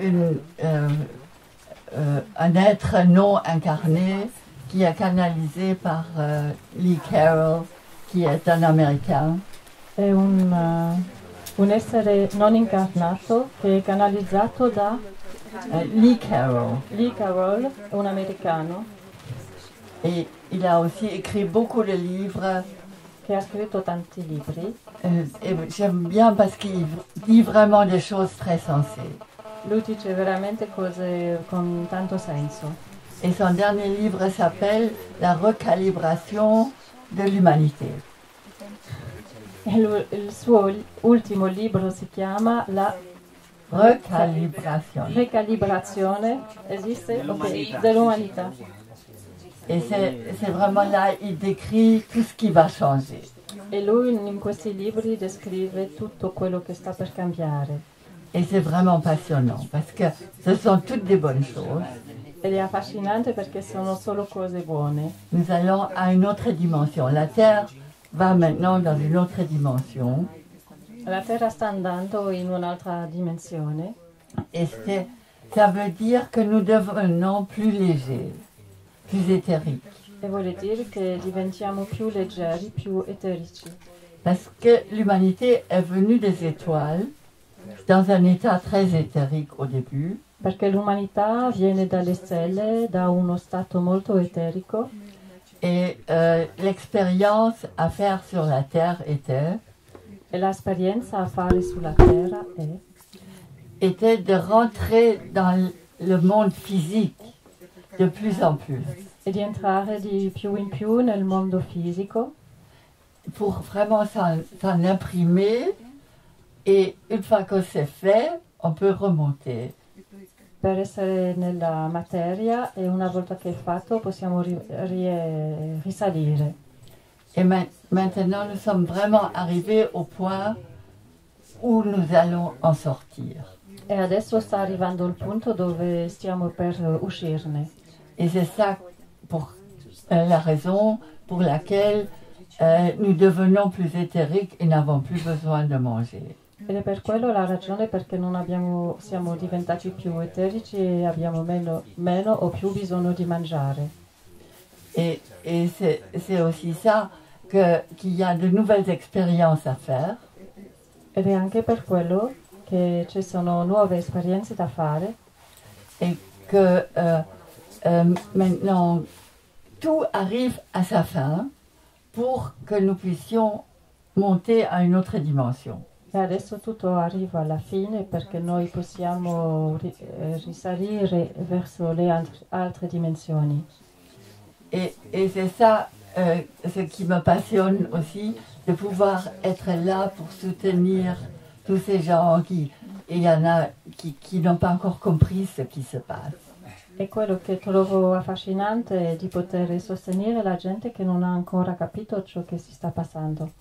un être non incarné qui est canalisé par Lee Carroll, qui est un Américain. È un essere non incarnato che è canalizzato da Lee Carroll. Lee Carroll, un americano Et il a aussi écrit beaucoup de livres. che ha scritto tanti libri. Et j'aime bien parce qu'il dit vraiment des choses très sensées. Lui dice veramente cose con tanto senso. Et son dernier livre s'appelle La recalibration de l'humanité. E il suo ultimo libro si chiama La recalibrazione, esiste? Ok, dell'umanità. Et c'est vraiment là, il décrit tout ce qui va changer. E lui in questi libri descrive tutto quello che sta per cambiare. Et c'est vraiment passionnant parce que ce sont toutes des bonnes choses. Ed è affascinante perché sono solo cose buone. Nous allons à une autre dimension. La Terre va maintenant dans une autre dimension. La Terra sta andando in un'altra dimensione. Et ça veut dire que nous devenons plus légers, plus éthériques. E vuole dire che diventiamo più leggeri, più eterici. Parce que l'humanité est venue des étoiles, dans un état très éthérique au début. Perché l'umanità viene dalle stelle, da uno stato molto eterico. Et l'expérience à faire sur la Terre E l'esperienza a fare sulla Terra était de rentrer dans le monde physique de plus en plus. E di entrare di più in più nel mondo fisico. Pour vraiment s'en imprimer. Et une fois que c'est fait, on peut remonter. Per essere nella materia e una volta che è fatto possiamo risalire. Et maintenant, nous sommes vraiment arrivés au point où nous allons en sortir. E adesso sta arrivando il punto dove stiamo per uscirne. Et c'est ça la raison pour laquelle nous devenons plus éthériques et n'avons plus besoin de manger. Ed è per quello la ragione perché siamo diventati più eterici e abbiamo meno o più bisogno di mangiare. Et c'est aussi ça qu'il y a de nouvelles expériences à faire. Ed è anche per quello che ci sono nuove esperienze da fare. Et que maintenant tout arrive à sa fin pour que nous puissions monter à une autre dimension. E adesso tutto arriva alla fine perché noi possiamo risalire verso le altre dimensioni. Et c'est ça ce qui me passionne aussi, de pouvoir être là pour soutenir tous ces gens il y en a qui n'ont pas encore compris ce qui se passe. E quello che trovo affascinante è di poter sostenere la gente che non ha ancora capito ciò che si sta passando.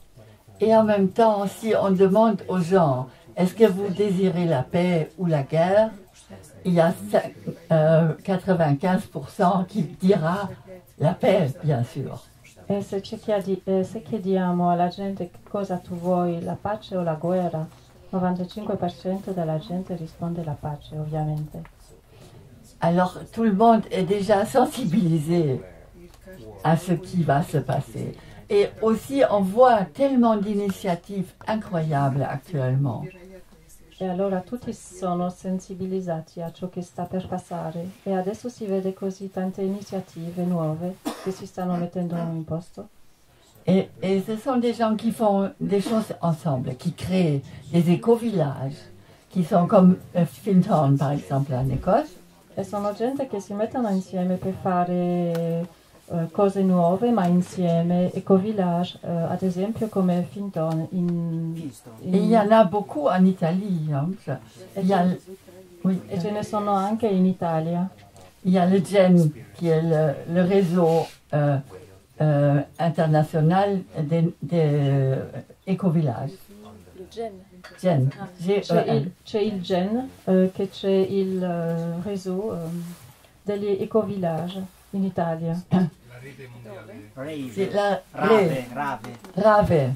Et en même temps, si on demande aux gens, est-ce que vous désirez la paix ou la guerre, il y a 95% qui dira la paix, bien sûr. E se chiediamo alla gente cosa tu vuoi, la pace o la guerra, 95% della gente risponde la pace, ovviamente. Alors tout le monde est déjà sensibilisé à ce qui va se passer. Et aussi, on voit tellement d'initiatives incroyables actuellement. E allora tutti sono sensibilizzati a ciò che sta per passare e adesso si vede così tante iniziative nuove che si stanno mettendo in posto. Et ce sont des gens qui font des choses ensemble, qui créent des éco-villages, qui sont comme Fintown par exemple en Écosse. E sono gente che si mettono insieme per fare cose nuove, ma insieme, eco-village, ad esempio come Finton. Et il y en a beaucoup en Italie. Hein. Il y a, oui, E ce ne sono anche in Italia. il y a le GEN, qui est le réseau international des éco-villages. GEN. C'è il GEN, che c'è il réseau degli eco-village in Italia. C'est la Rave. Rave.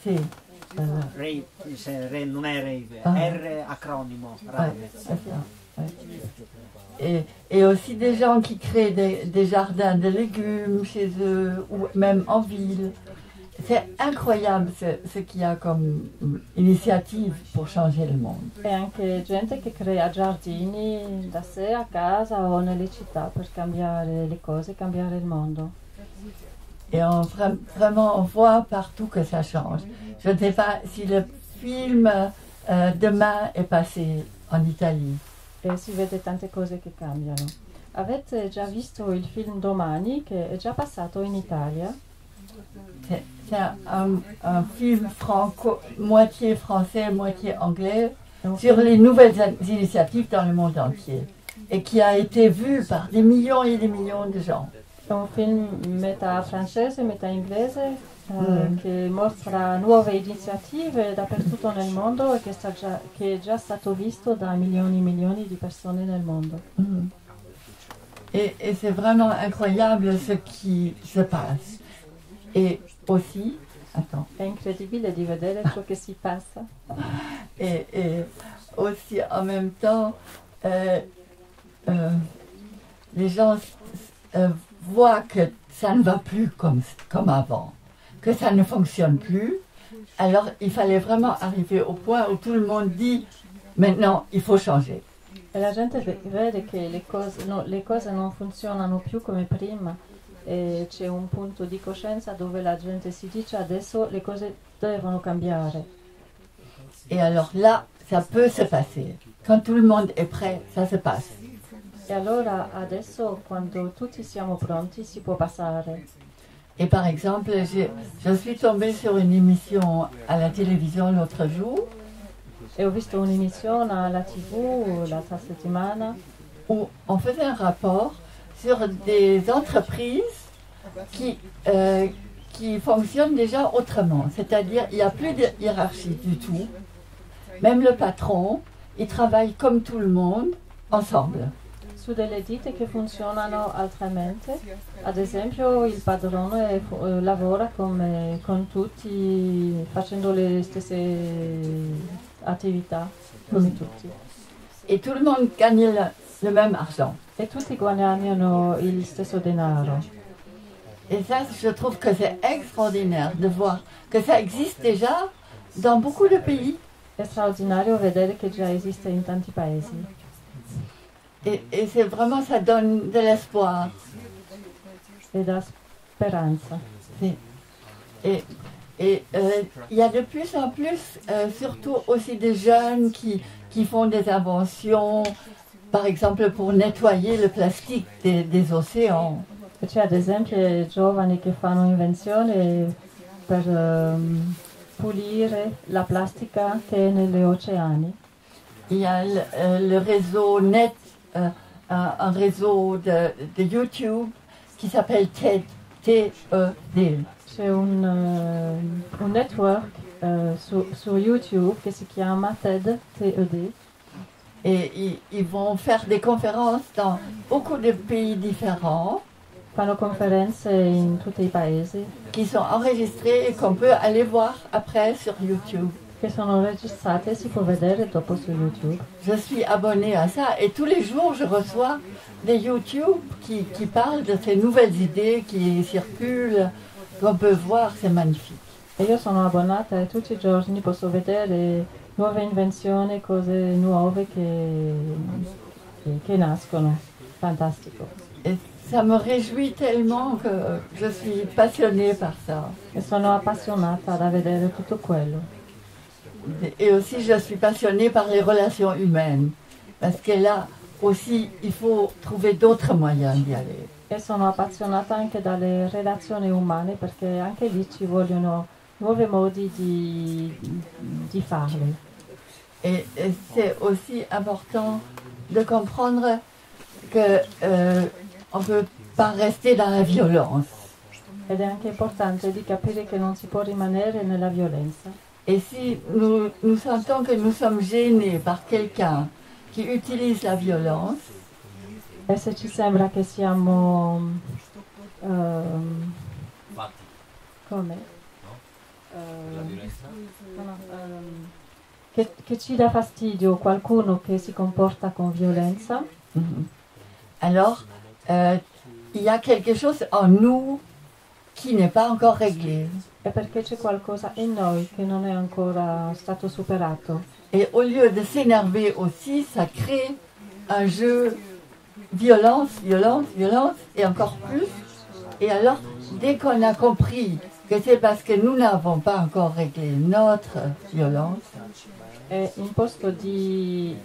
Sì. Non è rave, Ah. R acronimo, Rave. C'est ça, ouais. Et aussi des gens qui créent des jardins de légumes chez eux, ou même en ville. C'est incroyable ce qu'il y a comme initiative pour changer le monde. E anche gente che crea giardini da sé a casa o nelle città per cambiare le cose, cambiare il mondo. Et vraiment, on voit partout que ça change. Je ne sais pas si le film Demain est passé en Italie. E si vede tante cose che cambiano. Avete già visto il film Domani, che è già passato in Italia? C'est un film moitié français, moitié anglais, sur les nouvelles initiatives dans le monde entier. Et qui a été vu par des millions et des millions de gens. È un film metà francese, metà inglese, che mostra nuove iniziative dappertutto nel mondo e che è già stato visto da milioni e milioni di persone nel mondo. Et c'est vraiment incroyable ce qui se passe. Et aussi, attends. È incredibile di vedere ciò che si passa. Et aussi en même temps, les gens voient que ça ne va plus comme avant, que ça ne fonctionne plus. Alors il fallait vraiment arriver au point où tout le monde dit maintenant il faut changer. E la gente vede che le cose non funzionano più come prima e c'è un punto di coscienza dove la gente si dice adesso le cose devono cambiare. Et alors là, ça peut se passer. Quand tout le monde est prêt, ça se passe. E allora adesso quando tutti siamo pronti si può passare. Et par exemple, je suis tombée sur une émission à la télévision l'autre jour E ho visto un'emissione alla TV l'altra settimana où on faisait un rapport sur des entreprises qui fonctionnent déjà autrement. C'est-à-dire, il n'y a plus de hiérarchie du tout. Même le patron, il travaille comme tout le monde, ensemble. su delle ditte che funzionano altramente. Ad esempio il padrone lavora con tutti facendo le stesse attività come tutti. Et tout le monde gagne le même argent. E tutti guadagnano il stesso denaro. Et ça, je trouve que c'est extraordinaire de voir que ça existe déjà dans beaucoup de pays. È straordinario vedere che già esiste in tanti paesi. Et c'est vraiment, ça donne de l'espoir. E dà speranza. Et il y a de plus en plus, surtout aussi des jeunes qui font des inventions, par exemple pour nettoyer le plastique des océans. E c'è ad esempio giovani che fanno invenzioni per pulire la plastica che è negli oceani. Il y a le réseau net, un réseau de YouTube qui s'appelle TED. T-E-D. C'è un network su YouTube che si chiama TED. Et ils vont faire des conférences dans beaucoup de pays différents. Fanno conferenze in tutti i paesi. Qui sont enregistrées et qu'on peut aller voir après sur YouTube. Che sono registrate e si può vedere dopo su YouTube. Je suis abonnée à ça et tous les jours je reçois des YouTube qui parlent de ces nouvelles idées qui circulent, qu'on peut voir, c'est magnifique. E io sono abbonata e tutti i giorni posso vedere nuove invenzioni, cose nuove che nascono. fantastico. Et ça me réjouit tellement que je suis passionnée par ça. E sono appassionata da vedere tutto quello. Et aussi, je suis passionnée par les relations humaines. Parce que là aussi, il faut trouver d'autres moyens d'y aller. E sono appassionata anche dalle relazioni umane perché anche lì ci vogliono nuovi modi di farle. Et c'est aussi important de comprendre que on ne peut pas rester dans la violence. Ed è anche importante di capire che non si può rimanere nella violenza. Et si nous sentons que nous sommes gênés par quelqu'un qui utilise la violence, E se ci sembra che siamo come? Che ci dà fastidio qualcuno che si comporta con violenza, alors il y a quelque chose en nous qui n'est pas encore réglé. è perché c'è qualcosa in noi che non è ancora stato superato. Et au lieu de s'énerver aussi, ça crée un jeu violence, violence, violence, et encore plus. Et alors, dès qu'on a compris que c'est parce que nous n'avons pas encore réglé notre violence, È un posto di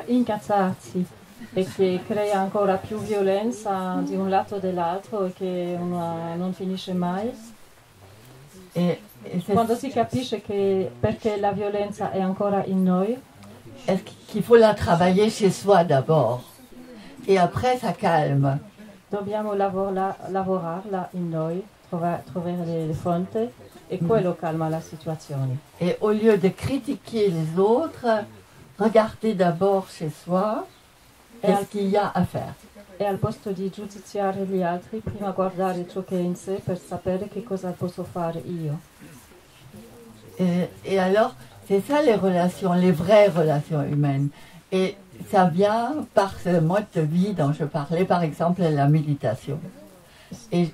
incazzarsi e che crea ancora più violenza di un lato o dell'altro e che non finisce mai. et c'est Quando si capisce che perché la violenza è ancora in noi, est-ce qu'il faut la travailler chez soi d'abord. Et après, ça calme. dobbiamo lavorarla in noi, trovare le fonti e quello calma la situazione. Et au lieu de critiquer les autres, regardez d'abord chez soi qu'est-ce qu'il y a à faire. E al posto di giudiziare gli altri, prima guardare ciò che è in sé per sapere che cosa posso fare io. Et alors, c'est ça les relations, les vraies relations humaines. Et ça vient par ce mode de vie dont je parlais, par exemple la méditation. Et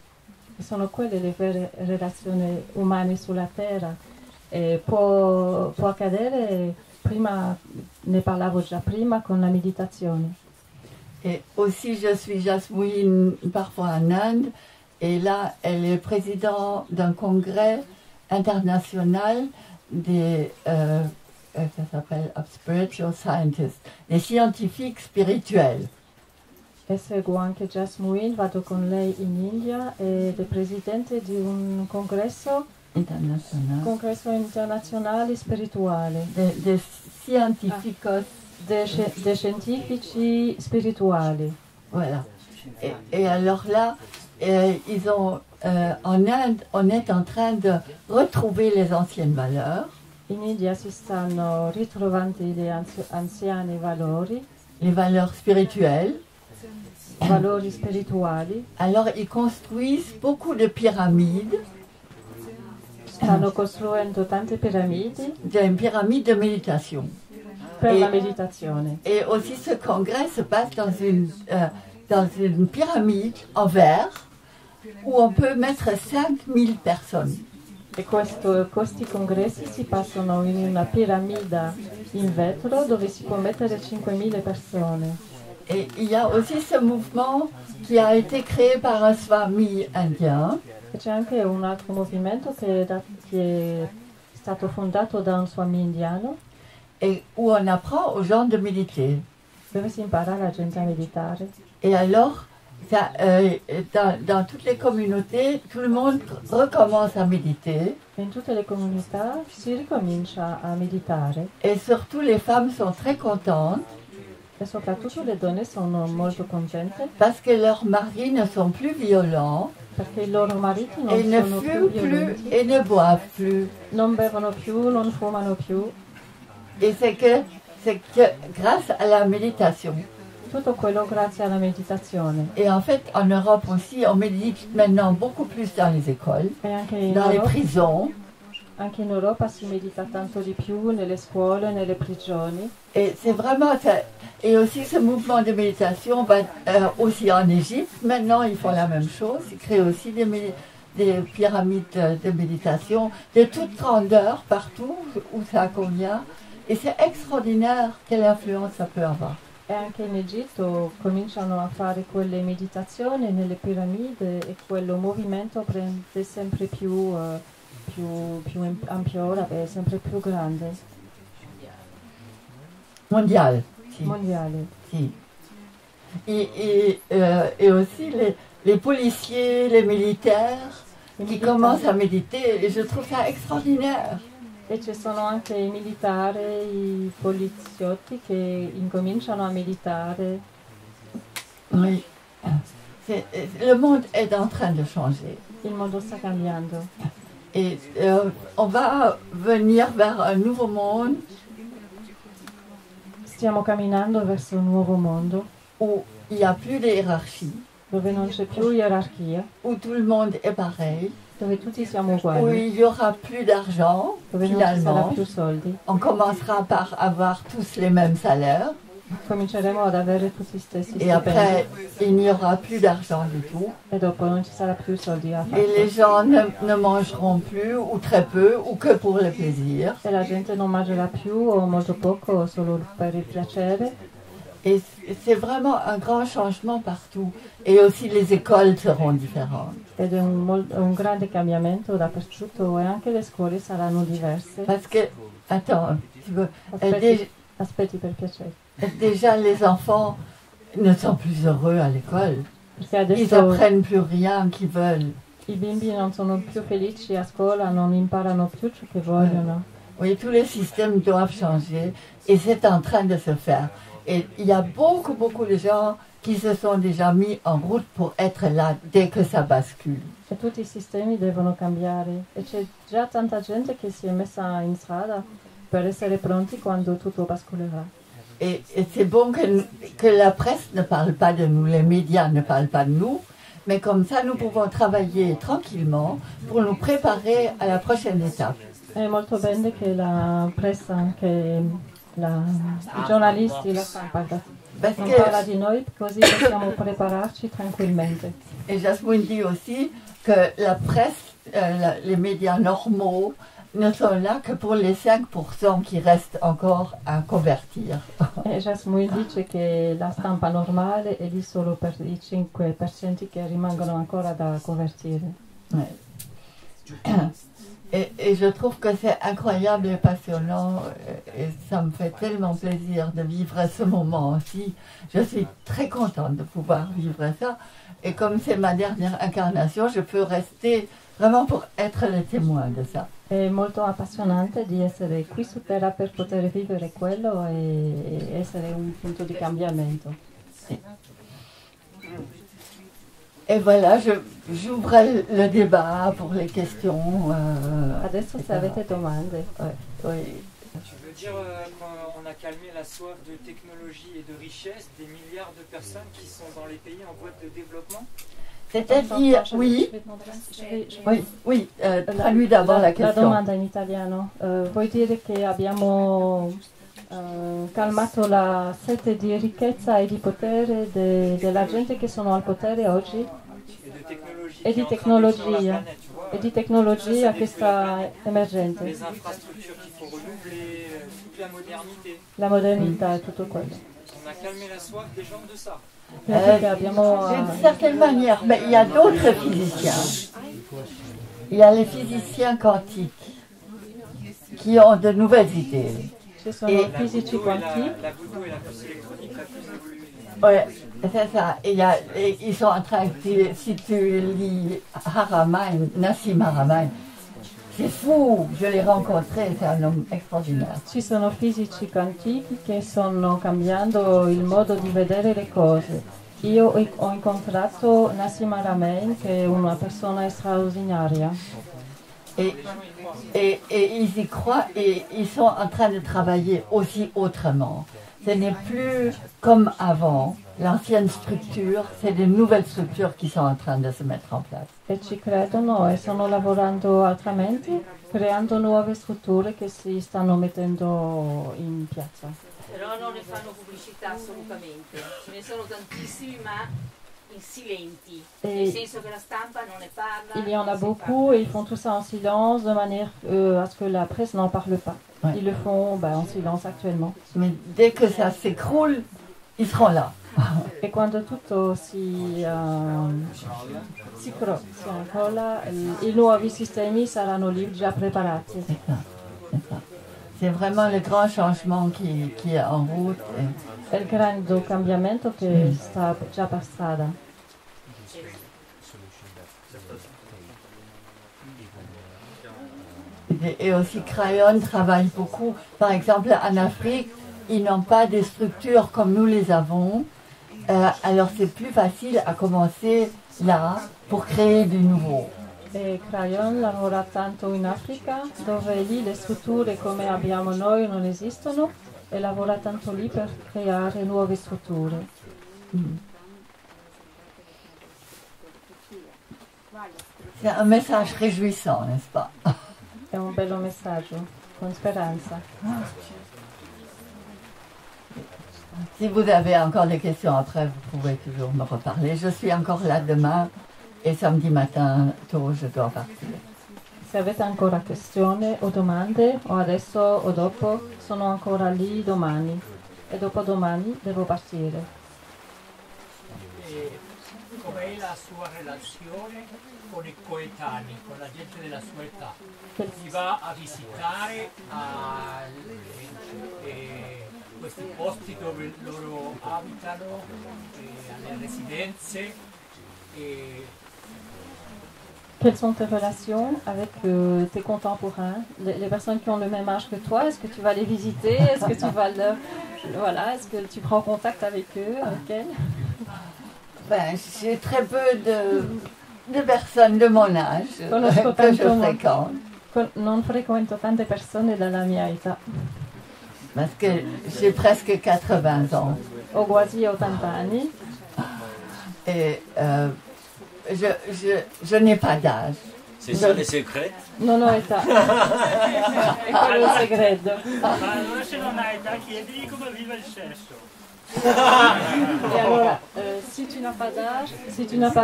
Sono quelle le vere relazioni umane sulla terra. E può accadere, prima ne parlavo già prima, con la meditazione. Et aussi, je suis Jasmine parfois en Inde, et là, elle est présidente d'un congrès international des, ça s'appelle Spiritual Scientists, des scientifiques spirituels. E seguo anche Jasmine, vado con lei in India ed è presidente di un congresso internazionale spirituale, Des scientificos, dei scientifici spirituali. voilà. Et alors là, ils ont, en Inde, on est en train de retrouver les anciennes valeurs, In India si stanno ritrovando gli anziani valori spirituelles. spirituali, Alors ils construisent beaucoup de pyramides, stanno costruendo tante piramidi des pyramides de méditation. per E- la meditazione. Et aussi ce congrès se passe dans une pyramide en verre où on peut mettre 5000 personnes. E questi congressi si passano in una piramide in vetro dove si può mettere 5.000 persone. Et il y a aussi ce mouvement qui a été créé par un swami indien, E c'è anche un altro movimento che è stato fondato da un swami indiano et où on apprend aux gens de méditer. dove si impara alla gente a meditare. Et alors, ça, dans toutes les communautés, tout le monde recommence à méditer. E in tutte le comunità si ricomincia a meditare Et surtout, les femmes sont très contentes e soprattutto le donne sono molto contente parce que leurs maris ne sont plus violents perché i loro mariti non et ne sono più fument plus violenti, et ne boivent plus. non bevono più, non fumano più. Et c'est que grâce à la méditation. Tutto quello grazie alla meditazione. Et en fait, en Europe aussi, on médite maintenant beaucoup plus dans les écoles, E dans les prisons. anche in Europa si medita tanto di più nelle scuole, nelle prigioni. Et c'est vraiment ça. Et aussi ce mouvement de méditation va aussi en Égypte. Maintenant, ils font la même chose. Ils créent aussi des pyramides de méditation de toute grandeur partout où ça convient. Et c'est extraordinaire quelle influence ça peut avoir. E anche in Egitto cominciano a fare quelle meditazioni nelle piramidi e quello movimento prende sempre più ampio, è sempre più grande, Mondial. Si. mondiale. Si. Et aussi les policiers, les militaires qui commencent à méditer, et je trouve ça extraordinaire. E ci sono anche i militari, i poliziotti che incominciano a meditare. Oui. Le monde est en train de changer. Il mondo sta cambiando. Et on va venir vers un nouveau monde Stiamo camminando verso un nuovo mondo où il n'y a plus de hiérarchie, dove non c'è più gerarchia, où tout le monde est pareil, dove tutti siamo où uguali, il n'y aura plus d'argent, dove non ci sarà finalement. più soldi. On commencera par avoir tous les mêmes salaires, Cominceremo ad avere tutti gli stessi et après, stipendi il n'y aura plus d'argent du tout. e dopo non ci sarà più soldi a Et les fare. gens ne mangeront plus, ou très peu, ou que pour le plaisir. E la gente non mangerà più o molto poco o solo per il piacere. Et c'est vraiment un grand changement partout. Et aussi les écoles seront différentes. Ed è un grande cambiamento dappertutto e anche le scuole saranno diverse. Parce que, attends, tu veux, Aspetti per piacere. déjà les enfants ne sont plus heureux à l'école. Perché Ils adesso apprennent plus rien qu'ils veulent. i bimbi non sono più felici a scuola, non imparano più ciò che vogliono. Oui, tous les systèmes doivent changer et c'est en train de se faire. Et il y a beaucoup de gens qui se sont déjà mis en route pour être là dès que ça bascule. E tutti i sistemi devono cambiare. E c'è già tanta gente che si è messa in strada per essere pronti quando tutto basculerà. Et c'est bon que la presse ne parle pas de nous, les médias ne parlent pas de nous, mais comme ça nous pouvons travailler tranquillement pour nous préparer à la prochaine étape. È molto bene che la pressa, anche i giornalisti, la stampa Parce non parla que, di noi, così possiamo prepararci tranquillamente. et Jasmine dit aussi que la presse, les médias normaux, ne sont là que pour les 5% qui restent encore à convertir. E Jasmine dice che la stampa normale è lì solo per i 5% che rimangono ancora da convertire. Ouais. Et je trouve que c'est incroyable et passionnant et ça me fait tellement plaisir de vivre ce moment aussi. Je suis très contente de pouvoir vivre ça et comme c'est ma dernière incarnation, je peux rester vraiment pour être le témoin de ça. È molto appassionante di essere qui su Terra per poter vivere quello e essere un punto di cambiamento. Et voilà, j'ouvre le débat pour les questions. Adesso se avete domande. Oui. Tu veux dire qu'on a calmé la soif de technologie et de richesse des milliards de personnes qui sont dans les pays en voie de développement? C'est-à-dire, oui, oui, traduis d'abord la La question. domanda in italiano. Vuoi dire che abbiamo calmato la sete di ricchezza e di potere della gente che sono al potere oggi? E di tecnologia. E di tecnologia che sta emergente. Les infrastructures qu'il faut renouveler, toute la modernité. La modernità e tutto quello. On a calmé la soif des gens de ça. Perché abbiamo D'une certaine manière, mais il y a d'autres physiciens. Il y a les physiciens quantiques qui ont de nouvelles idées. ci sono E- fisici quantici. La voodoo et la puce électronique la plus évoluée. Ouais, c'est ça. Et ils sont en train, si tu lis Haramain, Nassim Haramain, c'est fou, je l'ai rencontré, c'est un homme extraordinaire. Ci sono fisici quantici che stanno cambiando il modo di vedere le cose. Io ho incontrato Nassim Haramein, che è una persona straordinaria. Et ils y croient et ils sont en train de travailler aussi autrement. Ce n'est plus comme avant, l'ancienne structure, c'est des nouvelles structures qui sont en train de se mettre en place. E ci credono e stanno lavorando altrimenti, creando nuove strutture che si stanno mettendo in piazza. Però non ne fanno pubblicità assolutamente, ce ne sono tantissimi ma in silenti, nel senso che la stampa non ne parla. Il y en a non si beaucoup et ils font tout ça en silence de manière à ce que la presse n'en parle pas. Ouais. Ils le font en silence actuellement. Mais dès que ça s'écroule, ils seront là. E quando tutto si incolla, i nuovi sistemi saranno lì già preparati. C'est ça, c'est ça. C'est vraiment le grand changement qui est en route. È il grande cambiamento che sta già per strada. Et aussi Crayon travaille beaucoup. Par exemple, en Afrique, ils n'ont pas de structures comme nous les avons. Alors c'est plus facile à commencer là pour créer du nouveau. E Crayon lavora tanto in Africa, dove lì le strutture come abbiamo noi non esistono, e lavora tanto lì per creare nuove strutture. C'est un message réjouissant, n'est-ce pas? È un bello messaggio, con speranza. Si vous avez encore des questions après, vous pouvez toujours me reparler. Je suis encore là demain et samedi matin tôt, je dois partir. Se avete ancora questioni o domande, o adesso o dopo, sono ancora lì domani. E dopodomani devo partire. Com'è la sua relazione con i coetanei, con la gente della sua età? Si va a visitare questi posti dove loro abitano, alle residenze. Quelles sont tes relations avec tes contemporains, les personnes qui ont le même âge que toi? Est-ce que tu vas les visiter? Est-ce que tu vas est-ce que tu prends contact avec eux, avec elles? Ben, j'ai très peu de personnes de mon âge Conosco que je tanto fréquente. Non frequento tante persone della mia età. Parce que j'ai presque 80 ans. Ho quasi 80 anni Et je n'ai pas d'âge. C'est ça les secrets? non ho età. È quello il segreto. Ma allora se non hai età chiedigli come vive il sesso. Et alors, si tu n'as pas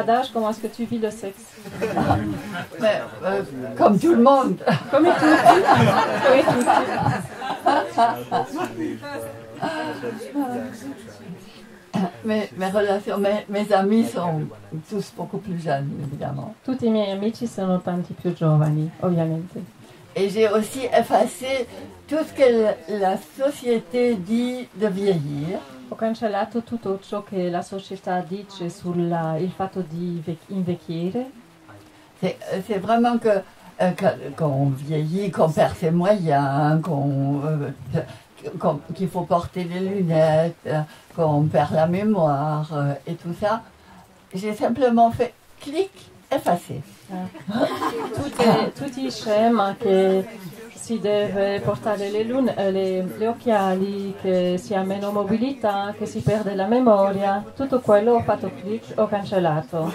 d'âge, comment est-ce que tu vis le sexe? Mais, comme tout le monde. Come tutti. Come tutti. Mes relations, mes amis sont tous beaucoup plus jeunes, évidemment. Tutti i miei amici sono tanti più giovani, ovviamente. Et j'ai aussi effacé tout ce que la société dit de vieillir. Ho cancellato tutto ciò che la società dice sul il fatto di invecchiare. C'est vraiment qu'on vieillit, qu'on perd ses moyens, qu'il faut porter des lunettes, qu'on perd la mémoire et tout ça. J'ai simplement fait clic, effacer. Tutti i schema che si deve portare le occhiali, che si ha meno mobilità, che si perde la memoria, tutto quello ho fatto clic, ho cancellato.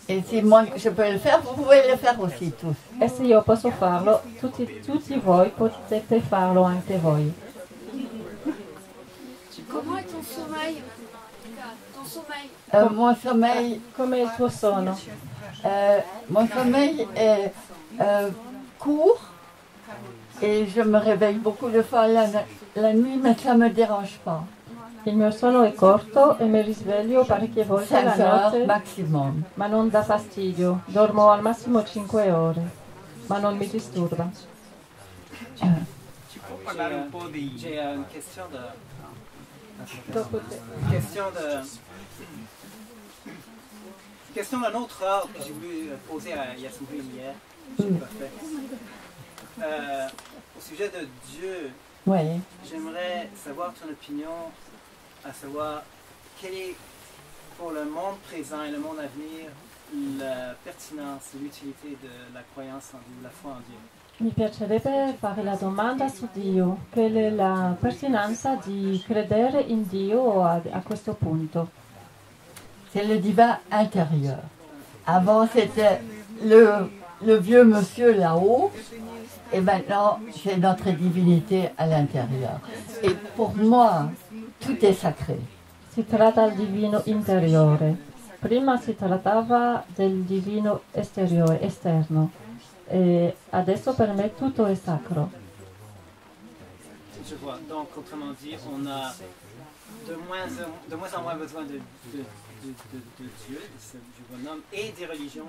Et si moi je peux le faire, vous pouvez le faire aussi tous. E se io posso farlo, tutti voi potete farlo anche voi. Comment est ton sommeil? Ton sommeil? Mon sommeil, Come il tuo sonno? mon sommeil est court et je me réveille beaucoup de fois la nuit, mais ça ne me dérange pas. Il mio sonno è corto e mi risveglio parecchie volte 5 la heures notte, maximum. ma non dà fastidio. Dormo al massimo 5 ore, ma non mi disturba. J'ai une question question d'un autre ordre que j'ai voulu poser à Yasmine hier. Je l'ai pas fait. Au sujet de Dieu, Oui. j'aimerais savoir ton opinion, à savoir quelle est pour le monde présent et le monde à venir la pertinence et l'utilité de la croyance en Dieu, la foi en Dieu. Mi piacerebbe fare la domanda su Dio, qual è la pertinenza di credere in Dio a questo punto. C'est le divin intérieur. Avant, c'était le vieux monsieur là-haut, et maintenant, c'est notre divinité à l'intérieur. Et pour moi, tout est sacré. Si tratta del divino interiore. Prima si trattava del divino esteriore, esterno. E adesso per me tutto è sacro. Je vois. Donc, autrement dit, on a de moins en moins besoin de Dieu, de ce bonhomme, et des religions.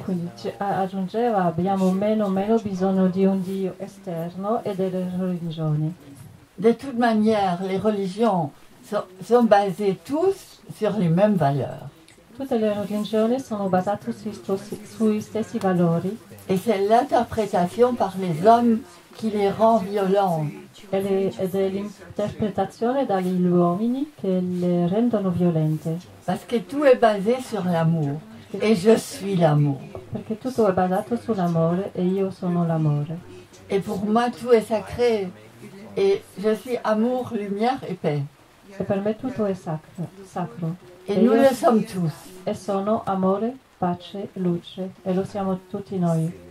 Quindi aggiungeva abbiamo meno bisogno di un Dio esterno e delle religioni. De toute manière, les religions sont basées tous sur les mêmes valeurs. Tutte le religioni sono basate sui stessi valori Et c'est l'interprétation par les hommes qui les rend violents. ed è l'interpretazione dagli uomini che le rendono violente. Parce que tout est basé sur l'amour. Et je suis l'amour. Perché tutto è basato sull'amore e io sono l'amore. Et pour moi, tout est sacré. Et je suis amour, lumière et paix. E per me tutto è sacro. Et nous le sommes tous. E sono amore, pace, luce. E lo siamo tutti noi.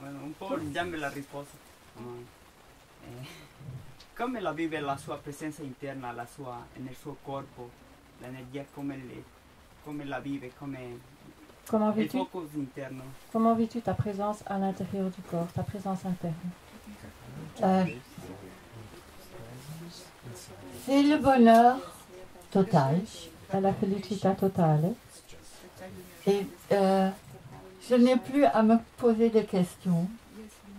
Un po' diamo la risposta. Come la vive la sua presenza interna nel suo corpo? L'energia come la vive? Il focus interno. Comment vis-tu ta présence à l'intérieur du corps, ta présence interne? C'est le bonheur total. È la felicità totale. Et je n'ai plus à me poser de questions.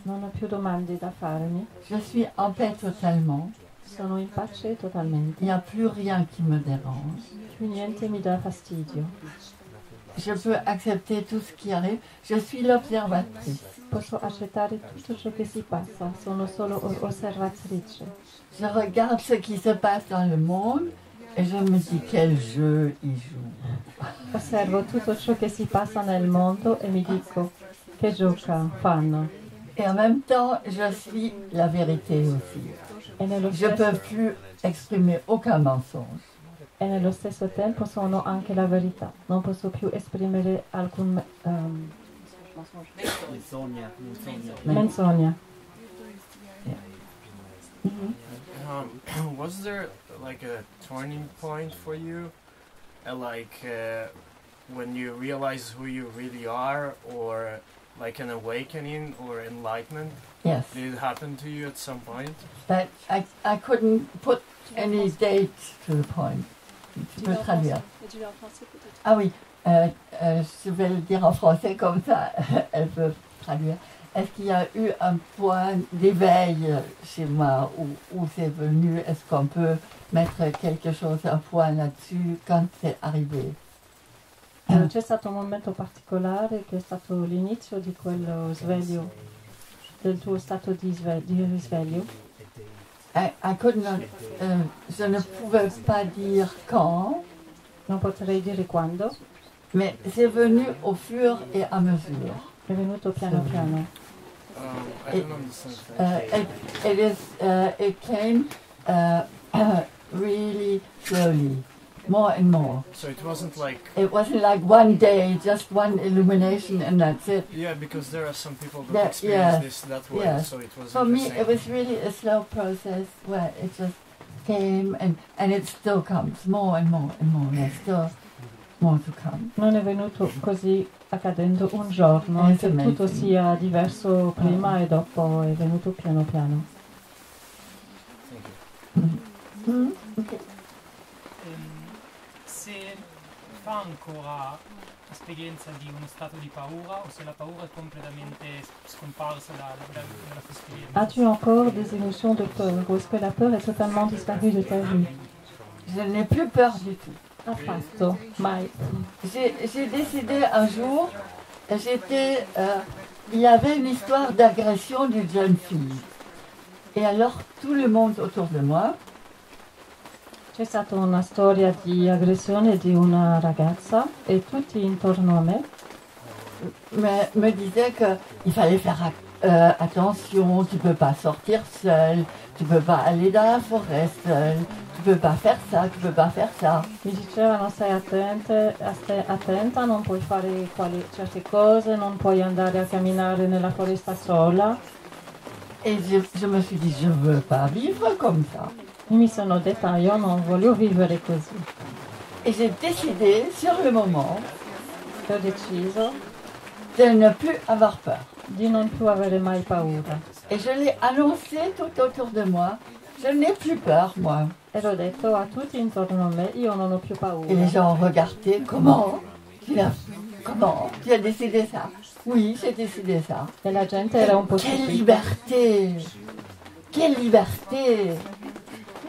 Non ho più domande da farmi. Je suis en paix totalement. Sono in pace totalmente. Il n'y a plus rien qui me dérange. Più niente mi dà fastidio. Je peux accepter tout ce qui arrive. Je suis l'observatrice. Posso accettare tutto ciò che si passa. Sono solo osservatrice. Je regarde ce qui se passe dans le monde et je me dis quel jeu ils jouent. Osservo tutto ciò che si passa nel mondo e mi dico che gioca fanno. Et en même temps, je suis la vérité aussi. E nello Je ne peux plus exprimer aucun mensonge. E nello stesso tempo sono anche la verità. Non posso più esprimere alcun menzogna. Was there like a turning point for you? When you realize who you really are, or like an awakening or enlightenment? Yes. Did it happen to you at some point? But I couldn't put any date to the point. Tu peux traduire. Ah oui, je vais le dire en français comme ça, elle peut traduire. Est-ce qu'il y a eu un point d'éveil chez moi où c'est venu? Est-ce qu'on peut mettre quelque chose, un point là-dessus quand c'est arrivé? C'è stato un momento particolare che è stato l'inizio di quello sveglio, del tuo stato di risveglio? I couldn't, je ne pouvais pas dire quand. Non potrei dire quando. Mais c'est venu au fur et à mesure. È venuto piano piano. I don't understand. It came really slowly, more and more. So it wasn't like... It wasn't like one day, just one illumination and that's it. Yeah, because there are some people that experience this that way, yes. so it was For me, it was really a slow process where it just came and it still comes, more and more and more. There's still more to come. Non è venuto così accadendo un giorno, che tutto sia diverso prima e dopo è venuto piano piano. Okay. Se fa ancora esperienza di uno stato di paura o se la paura è completamente scomparsa dalla tua esperienza? As-tu encore des émotions de peur ou est-ce que la peur est totalement disparue de ta vie? Je n'ai plus peur du tout. Affatto, mai. J'ai décidé un jour, il y avait une histoire d'agression d'une jeune fille. Et alors tout le monde autour de moi, c'è stata una storia di aggressione di una ragazza e tutti intorno a me me disaient qu'il fallait faire attention, tu ne peux pas sortir seul, tu ne peux pas aller dans la forêt seul, tu ne peux pas faire ça, tu ne peux pas faire ça. Mi dicevano stai attenta, non puoi fare certe cose, non puoi andare a camminare nella foresta sola. Et je me suis dit, je ne veux pas vivre comme ça. E mi sono detta, io non voglio vivere così. Et j'ai décidé, sur le moment, Ho deciso de ne plus avoir peur. di non più avere mai paura. Et je l'ai annoncé tout autour de moi. Je n'ai plus peur, moi. E l'ho detto a tutti intorno a me, io non ho più paura. Et les gens ont regardé, comment tu as décidé ça? Oui, j'ai décidé ça. E la gente era un po' Quelle liberté! Quelle liberté!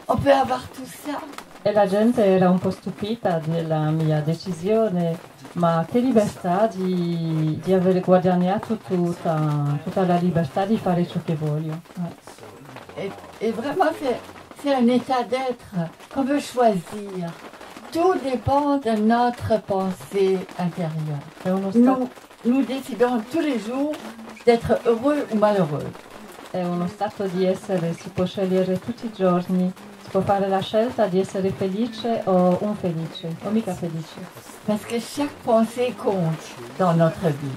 On peut avoir tout ça. E la gente era un po' stupita della mia decisione, ma che libertà di aver guadagnato tutta la libertà di fare ciò che voglio. Et vraiment, c'est un état d'être qu'on veut choisir. Tout dépend de notre pensée intérieure. Nous décidons tous les jours d'être heureux ou malheureux. È uno stato di essere, si può scegliere tutti i giorni, si può fare la scelta di essere felice o infelice, o mica felice. Parce que chaque pensée compte dans notre vie.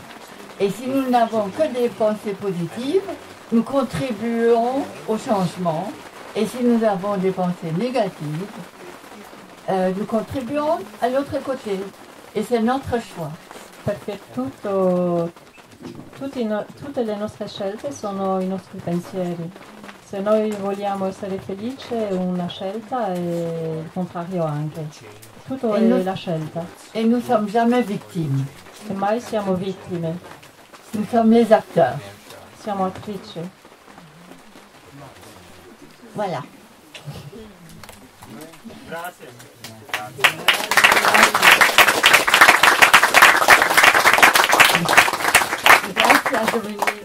Et si nous n'avons que des pensées positives, nous contribuons au changement. Et si nous avons des pensées négatives, nous contribuons à l'autre côté. Et c'est notre choix. Perché tutte le nostre scelte sono i nostri pensieri. Se noi vogliamo essere felici è una scelta e il contrario anche. Tutto è la scelta. Et nous ne sommes jamais victimes. E mai siamo vittime. Nous sommes les acteurs. Siamo attrici. Voilà. Grazie. Grazie a venire.